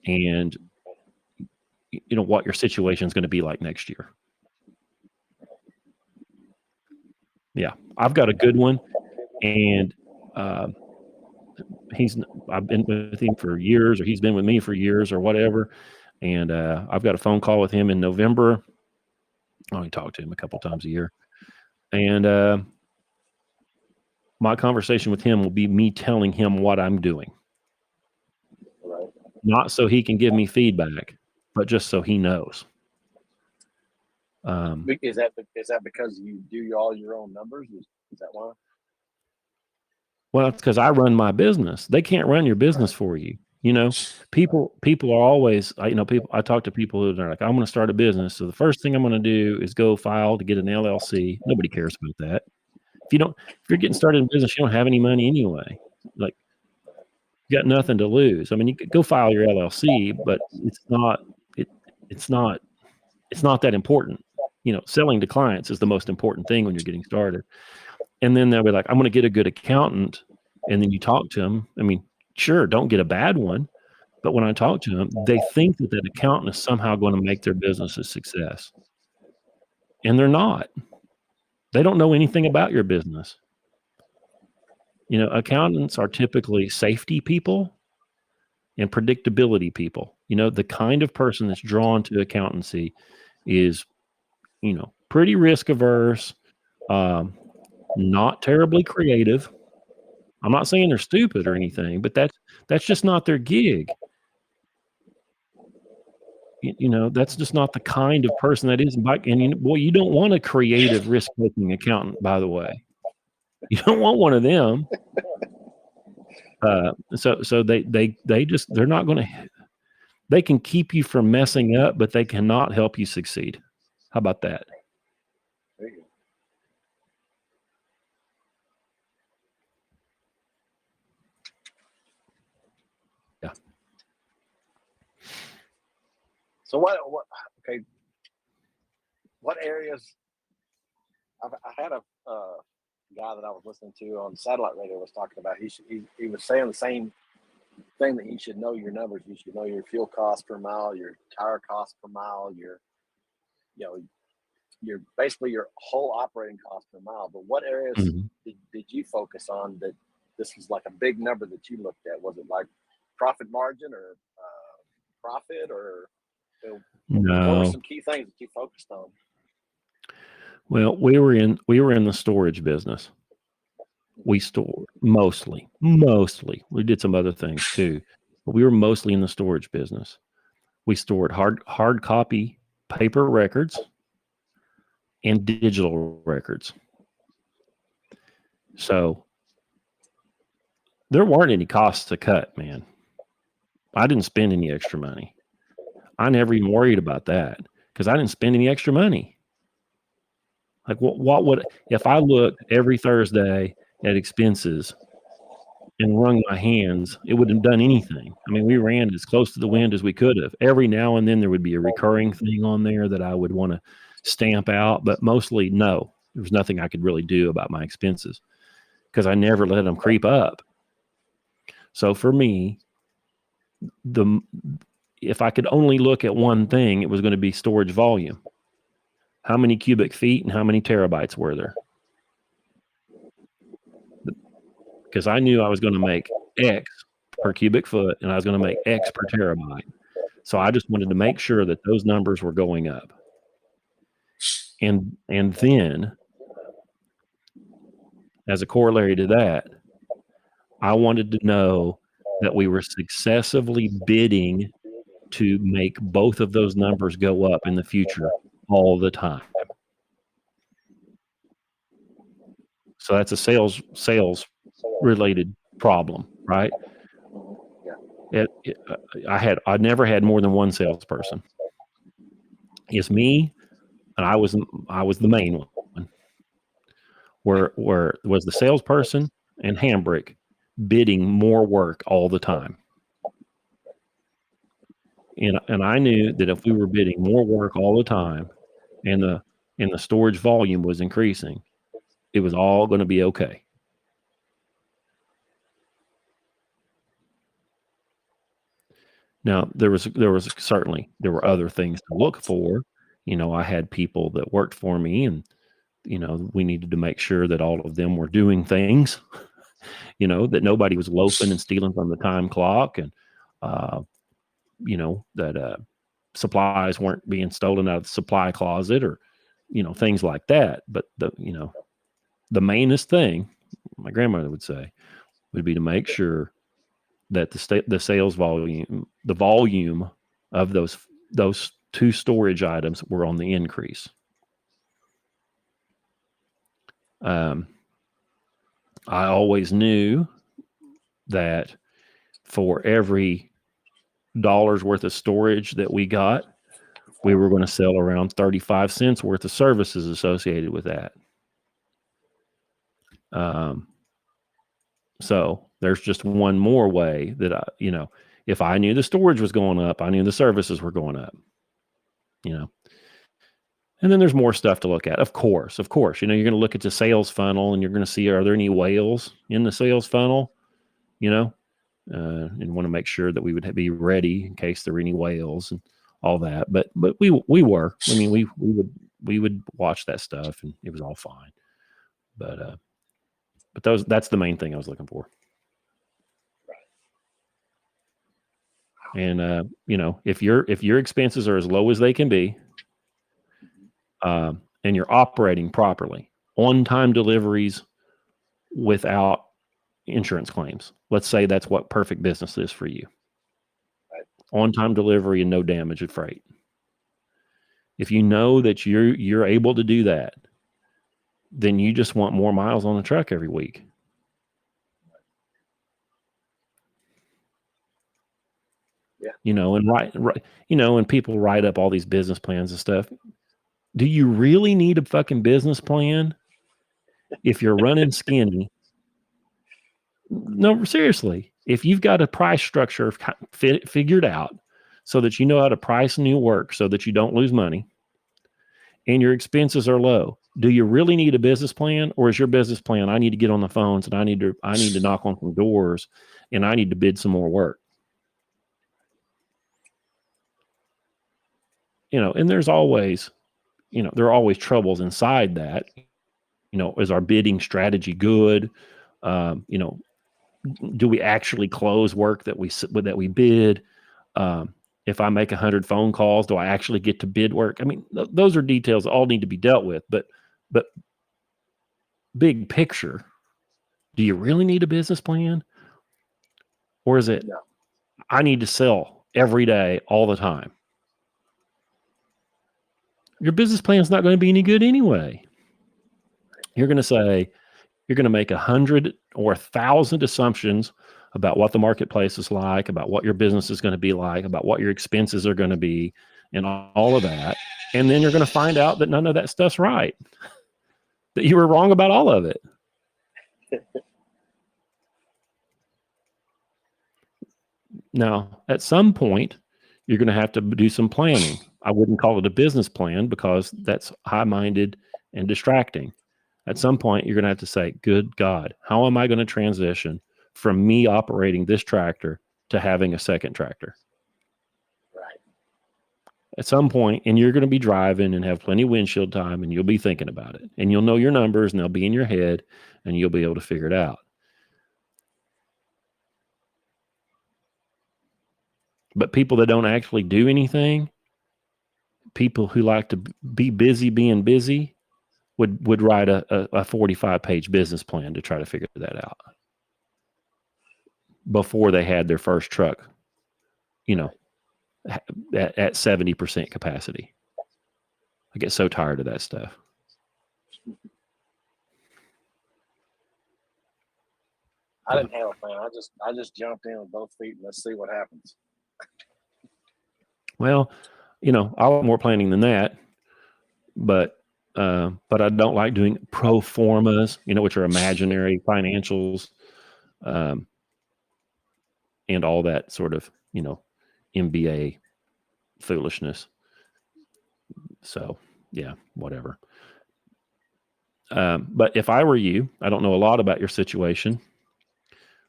and what your situation is going to be like next year. Yeah, I've got a good one, and I've been with him for years, or he's been with me for years, or whatever. And I've got a phone call with him in November. I only talk to him a couple times a year, and my conversation with him will be me telling him what I'm doing, Right. not so he can give me feedback, but just so he knows. Is that because you do all your own numbers? Is that why? Well, it's because I run my business. They can't run your business for you. People are always, people. I talk to people who are like, I'm going to start a business. So the first thing I'm going to do is go file to get an LLC. Nobody cares about that. If you're getting started in business, you don't have any money anyway. Like, you got nothing to lose. I mean, you could go file your LLC, but it's not that important. Selling to clients is the most important thing when you're getting started. And then they'll be like, I'm going to get a good accountant. And then you talk to them. I mean, sure, don't get a bad one. But when I talk to them, they think that accountant is somehow going to make their business a success. And they're not. They don't know anything about your business. Accountants are typically safety people and predictability people. The kind of person that's drawn to accountancy is, pretty risk averse, not terribly creative. I'm not saying they're stupid or anything, but that's just not their gig. That's just not the kind of person that is. And you don't want a creative risk-taking accountant, by the way. You don't want one of them. So they're not going to. They can keep you from messing up, but they cannot help you succeed. How about that? There you go. Yeah. So what? Okay. What areas? I had a guy that I was listening to on satellite radio was talking about. He was saying the same thing, that you should know your numbers. You should know your fuel cost per mile, your tire cost per mile, your basically your whole operating cost per mile. But what areas did you focus on that this was like a big number that you looked at? Was it like profit margin or profit, or What were No. some key things that you focused on? Well, we were in the storage business. We stored mostly. We did some other things too, but we were mostly in the storage business. We stored hard copy paper records and digital records. So there weren't any costs to cut, man. I didn't spend any extra money. I never even worried about that because I didn't spend any extra money. Like what would if I looked every Thursday at expenses and wrung my hands, it wouldn't have done anything. I mean, we ran as close to the wind as we could have. Every now and then there would be a recurring thing on there that I would want to stamp out, but mostly no. There was nothing I could really do about my expenses because I never let them creep up. So for me, if I could only look at one thing, it was going to be storage volume. How many cubic feet and how many terabytes were there? Because I knew I was going to make X per cubic foot and I was going to make X per terabyte. So I just wanted to make sure that those numbers were going up. And then as a corollary to that, I wanted to know that we were successively bidding to make both of those numbers go up in the future all the time. So that's a sales related problem, right? I never had more than one salesperson. It's me, and I was the main one. Where was the salesperson and Hambrick bidding more work all the time. And I knew that if we were bidding more work all the time and the storage volume was increasing, it was all going to be okay. Now there were other things to look for. I had people that worked for me, and we needed to make sure that all of them were doing things. That nobody was loafing and stealing from the time clock, and that supplies weren't being stolen out of the supply closet, or things like that. But the mainest thing, my grandmother would say, would be to make sure that the sales volume, the volume of those two storage items were on the increase. I always knew that for every $1 worth of storage that we got, we were going to sell around 35 cents worth of services associated with that. So there's just one more way that if I knew the storage was going up, I knew the services were going up, And then there's more stuff to look at. Of course, you're going to look at the sales funnel and you're going to see, are there any whales in the sales funnel, and want to make sure that we would be ready in case there were any whales and all that. But we were, we would watch that stuff and it was all fine. But that's the main thing I was looking for. And if your expenses are as low as they can be, and you're operating properly, on-time deliveries without insurance claims. Let's say that's what perfect business is for you. On-time delivery and no damage at freight. If you know that you're able to do that, then you just want more miles on the truck every week. Yeah. And people write up all these business plans and stuff. Do you really need a fucking business plan if you're running skinny? No, seriously. If you've got a price structure figured out so that you know how to price new work so that you don't lose money and your expenses are low, do you really need a business plan, or is your business plan, I need to get on the phones and I need to knock on some doors and I need to bid some more work? And there's always, there are always troubles inside that. Is our bidding strategy good? Do we actually close work that we bid? If I make 100 phone calls, do I actually get to bid work? I mean, those are details that all need to be dealt with. But big picture, do you really need a business plan? Or is it, No. I need to sell every day, all the time? Your business plan is not going to be any good anyway. You're going to say, you're going to make 100 or 1,000 assumptions about what the marketplace is like, about what your business is going to be like, about what your expenses are going to be, and all of that. And then you're going to find out that none of that stuff's right, that you were wrong about all of it. Now, at some point, you're going to have to do some planning. I wouldn't call it a business plan because that's high-minded and distracting. At some point, you're going to have to say, good God, how am I going to transition from me operating this tractor to having a second tractor? Right. At some point, and you're going to be driving and have plenty of windshield time, and you'll be thinking about it. And you'll know your numbers, and they'll be in your head, and you'll be able to figure it out. But people that don't actually do anything, people who like to be busy being busy, would write a 45-page business plan to try to figure that out before they had their first truck, at 70% capacity. I get so tired of that stuff. I didn't have a plan. I just jumped in with both feet and let's see what happens. Well, I want more planning than that, but I don't like doing pro formas, which are imaginary financials, and all that sort of, MBA foolishness. So yeah, whatever. But if I were you, I don't know a lot about your situation,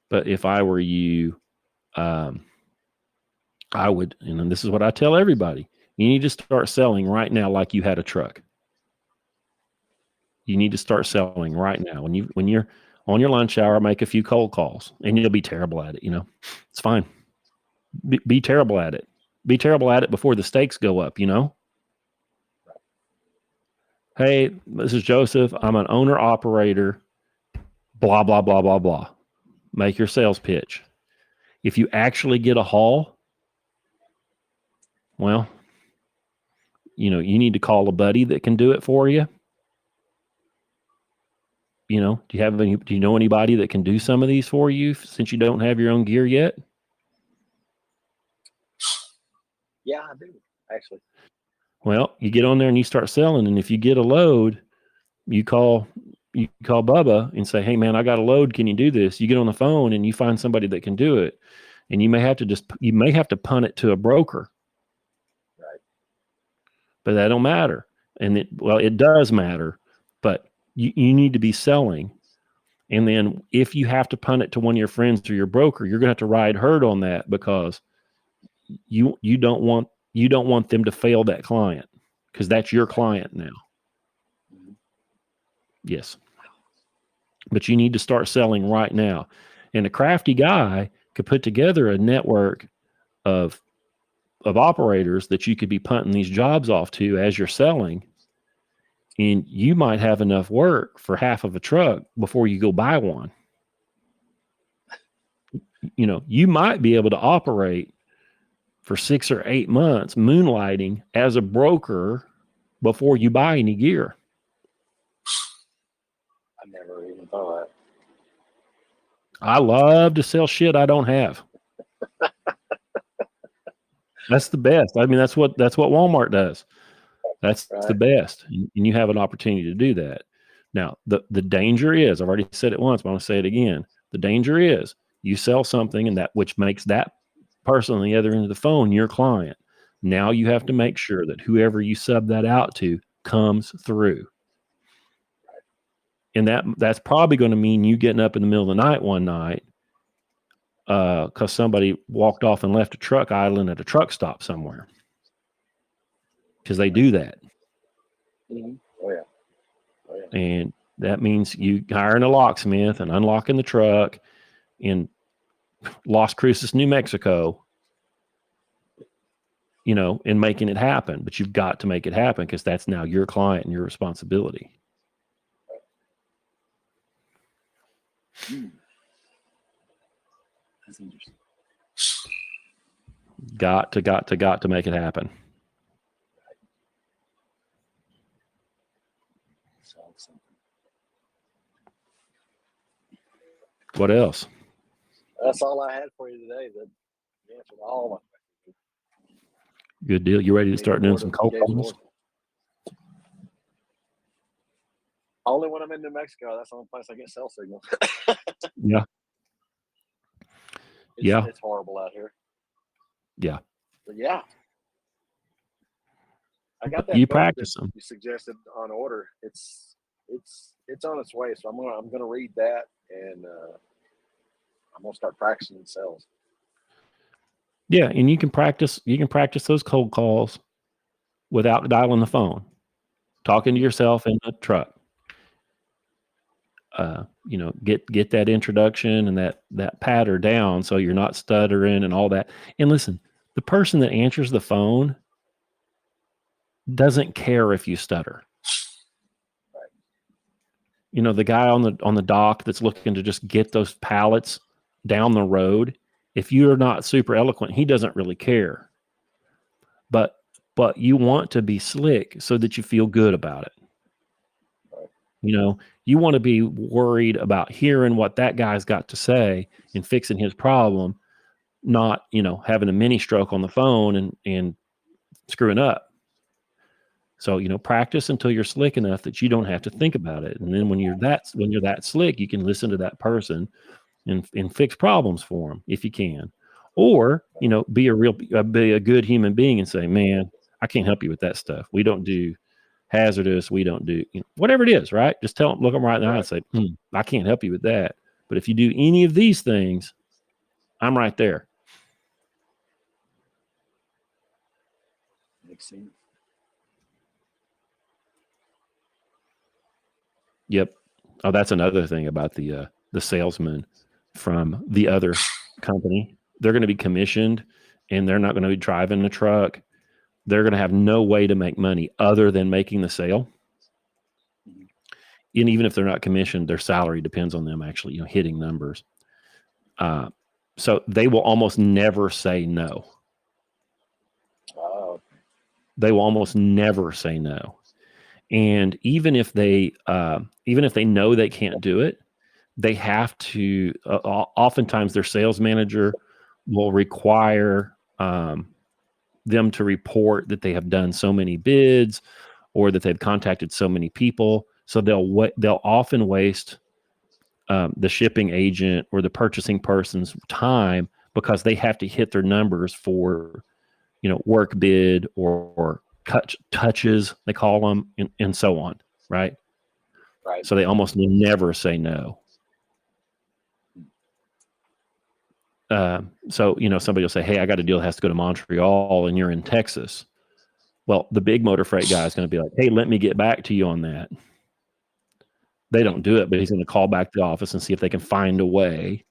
but if I were you, I would, and this is what I tell everybody, you need to start selling right now like you had a truck. You need to start selling right now. When you're on your lunch hour, make a few cold calls, and you'll be terrible at it. It's fine. Be terrible at it. Be terrible at it before the stakes go up. Hey, this is Joseph. I'm an owner operator. Blah blah blah blah blah. Make your sales pitch. If you actually get a haul, well, you need to call a buddy that can do it for you. Do you know anybody that can do some of these for you since you don't have your own gear yet? Yeah, I do, actually. Well, you get on there and you start selling, and if you get a load, you call Bubba and say, "Hey man, I got a load. Can you do this?" You get on the phone and you find somebody that can do it, and you may have to punt it to a broker. Right. But that don't matter. And it does matter, but you need to be selling. And then if you have to punt it to one of your friends or your broker, you're going to have to ride herd on that because you don't want them to fail that client because that's your client now. Mm-hmm. Yes. But you need to start selling right now. And a crafty guy could put together a network of operators that you could be punting these jobs off to as you're selling. And you might have enough work for half of a truck before you go buy one. You might be able to operate for 6 or 8 months moonlighting as a broker before you buy any gear. I never even thought of that. I love to sell shit I don't have. That's the best. I mean, that's what Walmart does. That's Right. the best. And you have an opportunity to do that. Now, the danger is, I've already said it once, but I'm going to say it again. The danger is you sell something and that which makes that person on the other end of the phone your client. Now you have to make sure that whoever you sub that out to comes through. And that's probably going to mean you getting up in the middle of the night one night because somebody walked off and left a truck idling at a truck stop somewhere. Because they do that. Mm-hmm. Oh yeah. And that means you hiring a locksmith and unlocking the truck in Las Cruces, New Mexico, in making it happen. But you've got to make it happen because that's now your client and your responsibility. That's interesting. Got to make it happen. What else? That's all I had for you today. That answered all my questions. Good deal. You ready to start doing some cold calls? Only when I'm in New Mexico. That's the only place I get cell signal. Yeah. It's horrible out here. Yeah. But yeah. I got that you book practice that them. you suggested on order. It's on its way, so I'm gonna read that, and I'm gonna start practicing in sales. Yeah, and you can practice those cold calls without dialing the phone, talking to yourself in the truck. Get that introduction and that patter down so you're not stuttering and all that. And listen, the person that answers the phone doesn't care if you stutter. The guy on the dock that's looking to just get those pallets down the road, if you're not super eloquent, he doesn't really care. But you want to be slick so that you feel good about it. You want to be worried about hearing what that guy's got to say and fixing his problem, not, having a mini stroke on the phone and screwing up. So, practice until you're slick enough that you don't have to think about it. And then when you're that slick, you can listen to that person and fix problems for them if you can. Or, be a good human being and say, man, I can't help you with that stuff. We don't do hazardous. We don't do whatever it is, right? Just look them right in the eye and say, I can't help you with that. But if you do any of these things, I'm right there. Makes sense. Yep. Oh, that's another thing about the salesman from the other company. They're going to be commissioned, and they're not going to be driving the truck. They're going to have no way to make money other than making the sale. And even if they're not commissioned, their salary depends on them actually, hitting numbers. So they will almost never say no. Oh. They will almost never say no. And even if they know they can't do it, they have to. Oftentimes, their sales manager will require them to report that they have done so many bids or that they've contacted so many people. So they'll often waste the shipping agent or the purchasing person's time because they have to hit their numbers for, work bid or touches, they call them, and so on. Right. Right. So they almost never say no. So, somebody will say, hey, I got a deal that has to go to Montreal and you're in Texas. Well, the big motor freight guy is going to be like, hey, let me get back to you on that. They don't do it, but he's going to call back the office and see if they can find a way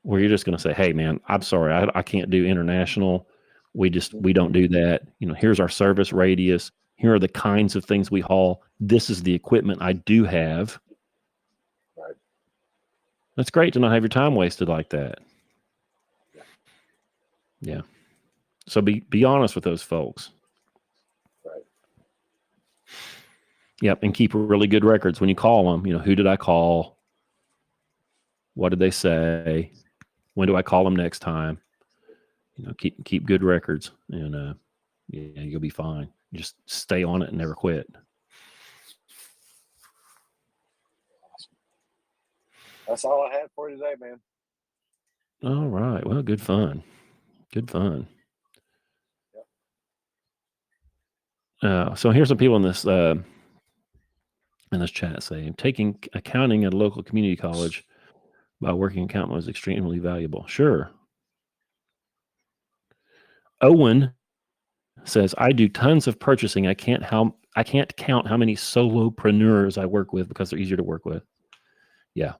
where you're just going to say, hey, man, I'm sorry. I can't do international. We don't do that. Here's our service radius. Here are the kinds of things we haul. This is the equipment I do have. Right. That's great to not have your time wasted like that. Yeah. So be honest with those folks. Right. Yep. And keep really good records when you call them. Who did I call? What did they say? When do I call them next time? Keep good records, and you'll be fine. You just stay on it and never quit. Awesome. That's all I had for you today, man. All right. Well, good fun. Good fun. Yep. So here's some people in this chat saying taking accounting at a local community college by working accountant was extremely valuable. Sure. Owen says, I do tons of purchasing. I can't count how many solopreneurs I work with because they're easier to work with. Yeah.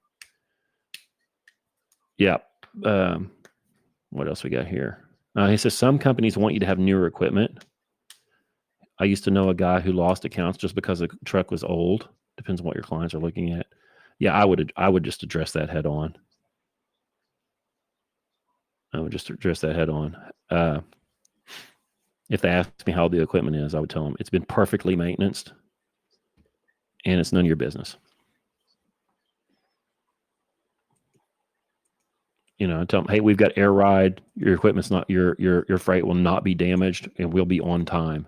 Yeah. What else we got here? He says some companies want you to have newer equipment. I used to know a guy who lost accounts just because the truck was old. Depends on what your clients are looking at. Yeah, I would just address that head on. I would just address that head on. If they ask me how the equipment is, I would tell them it's been perfectly maintained and it's none of your business. You know, tell them, hey, we've got air ride. Your equipment's not your freight will not be damaged and we'll be on time.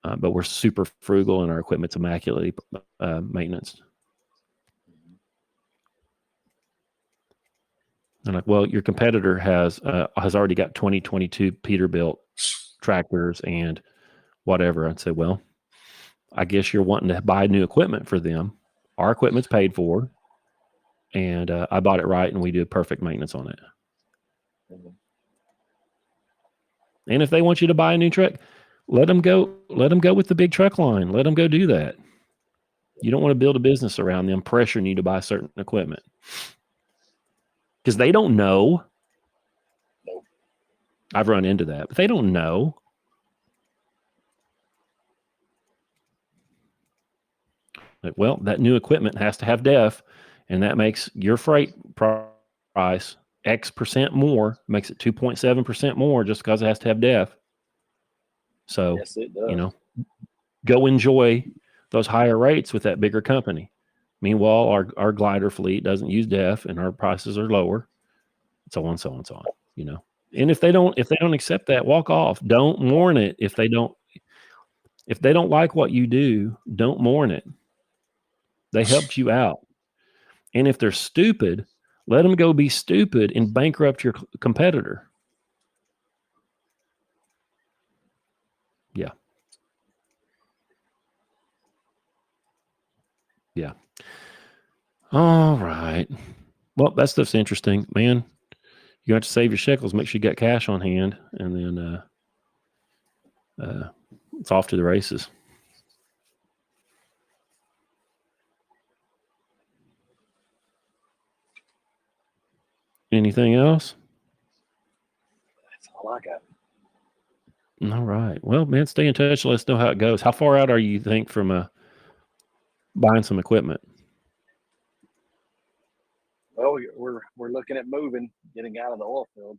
But we're super frugal and our equipment's immaculately maintenance. And like, well, your competitor has already got 2022 Peterbilt tractors and whatever. I'd say, well, I guess you're wanting to buy new equipment for them. Our equipment's paid for, and I bought it right, and we do perfect maintenance on it. Mhm. And if they want you to buy a new truck, let them go. Let them go with the big truck line. Let them go do that. You don't want to build a business around them pressuring you to buy certain equipment because they don't know. Nope. I've run into that, but they don't know. Like, well, that new equipment has to have DEF, and that makes your freight price X% more, makes it 2.7% more just because it has to have DEF. So, Yes, it does. you know, go enjoy those higher rates with that bigger company. Meanwhile, our glider fleet doesn't use DEF and our prices are lower. So on, so on, so on, you know. And if they don't accept that, walk off. Don't mourn it. If they don't like what you do, don't mourn it. They helped you out. And if they're stupid, let them go be stupid and bankrupt your competitor. Yeah. Yeah. All right. Well, that stuff's interesting, man. You have to save your shekels. Make sure you got cash on hand, and then it's off to the races. Anything else? That's all I got. All right. Well, man, stay in touch. Let us know how it goes. How far out are you think from buying some equipment? Well, we're looking at moving, getting out of the oil field.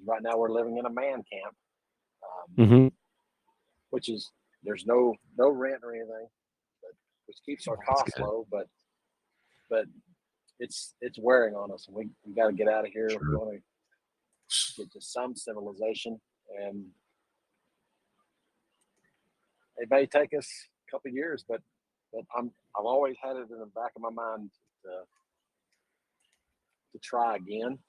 Right now, we're living in a man camp, Mm-hmm. which is there's no rent or anything, which keeps our costs low. But it's wearing on us. We got to get out of here. Sure. We want to get to some civilization, and it may take us a couple of years, but I've always had it in the back of my mind to try again,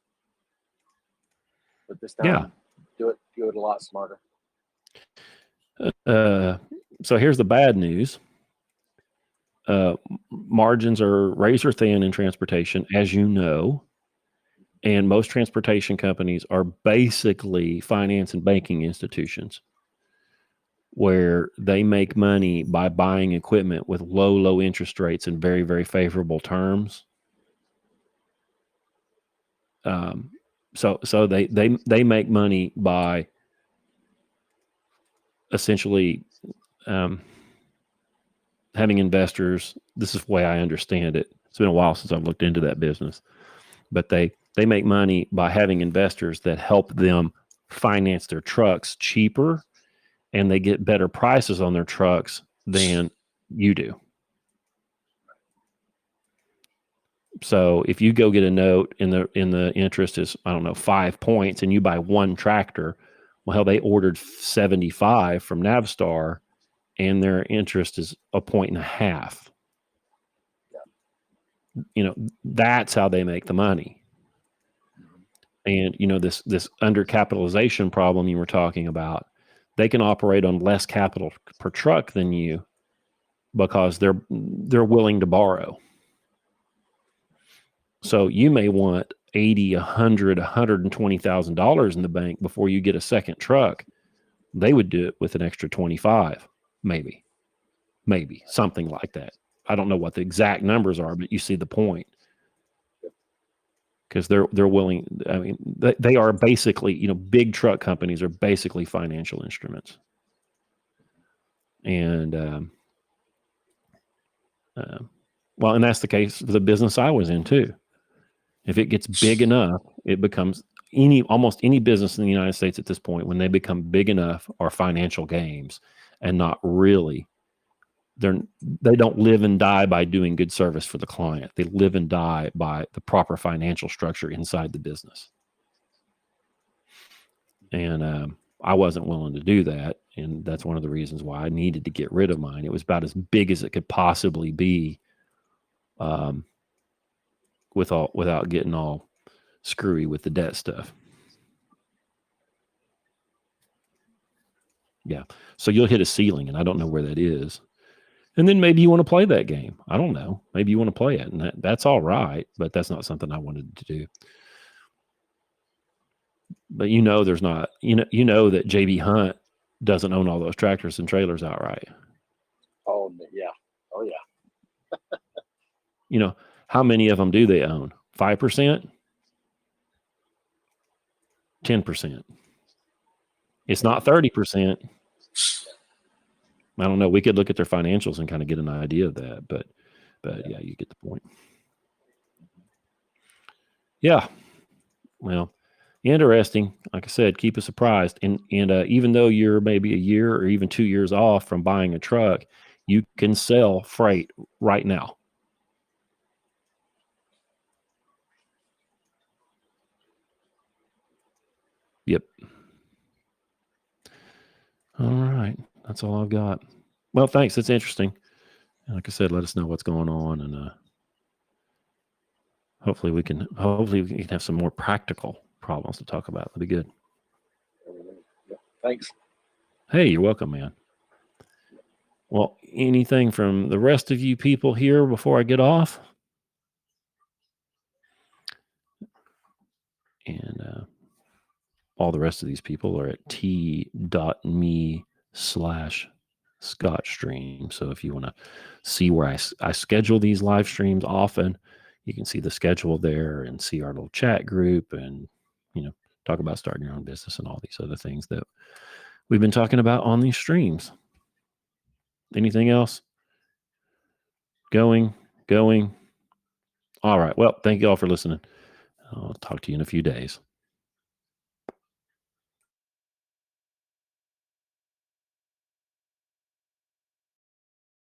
but this time do it a lot smarter. So here's the bad news. Margins are razor thin in transportation, as you know, and most transportation companies are basically finance and banking institutions where they make money by buying equipment with low interest rates and very, very favorable terms. So they make money by essentially having investors. This is the way I understand it. It's been a while since I've looked into that business, but they make money by having investors that help them finance their trucks cheaper, and they get better prices on their trucks than you do. So if you go get a note in the interest is, I don't know, 5 points, and you buy one tractor, well, hell, they ordered 75 from Navstar, and their interest is 1.5 points. You know, that's how they make the money. And you know, this undercapitalization problem you were talking about, they can operate on less capital per truck than you because they're willing to borrow. So you may want 80, 100, $120,000 in the bank before you get a second truck. They would do it with an extra 25, maybe something like that. I don't know what the exact numbers are, but you see the point. because they're willing. I mean, they are basically, big truck companies are basically financial instruments, and well, and that's the case for the business I was in too. If it gets big enough, it becomes almost any business in the United States at this point, when they become big enough, are financial games, and not really. They don't live and die by doing good service for the client. They live and die by the proper financial structure inside the business. And I wasn't willing to do that, and that's one of the reasons why I needed to get rid of mine. It was about as big as it could possibly be, without getting all screwy with the debt stuff. Yeah. So you'll hit a ceiling, and I don't know where that is. And then maybe you want to play that game. I don't know. Maybe you want to play it, and that's all right, but that's not something I wanted to do. But there's not, that JB Hunt doesn't own all those tractors and trailers outright. Oh, yeah. Oh, yeah. How many of them do they own? 5%? 10%? It's not 30%. I don't know. We could look at their financials and kind of get an idea of that, but yeah, you get the point. Yeah. Well, interesting. Like I said, keep us surprised. And even though you're maybe a year or even 2 years off from buying a truck, you can sell freight right now. Yep. All right. That's all I've got. Well, thanks. That's interesting. Like I said, let us know what's going on, and hopefully we can have some more practical problems to talk about. That'd be good. Thanks. Hey, you're welcome, man. Well, anything from the rest of you people here before I get off? And all the rest of these people are at t.me/ScottStream. So if you want to see where I schedule these live streams often, you can see the schedule there and see our little chat group, and talk about starting your own business and all these other things that we've been talking about on these streams. Anything else? Going. All right. Well, thank you all for listening. I'll talk to you in a few days.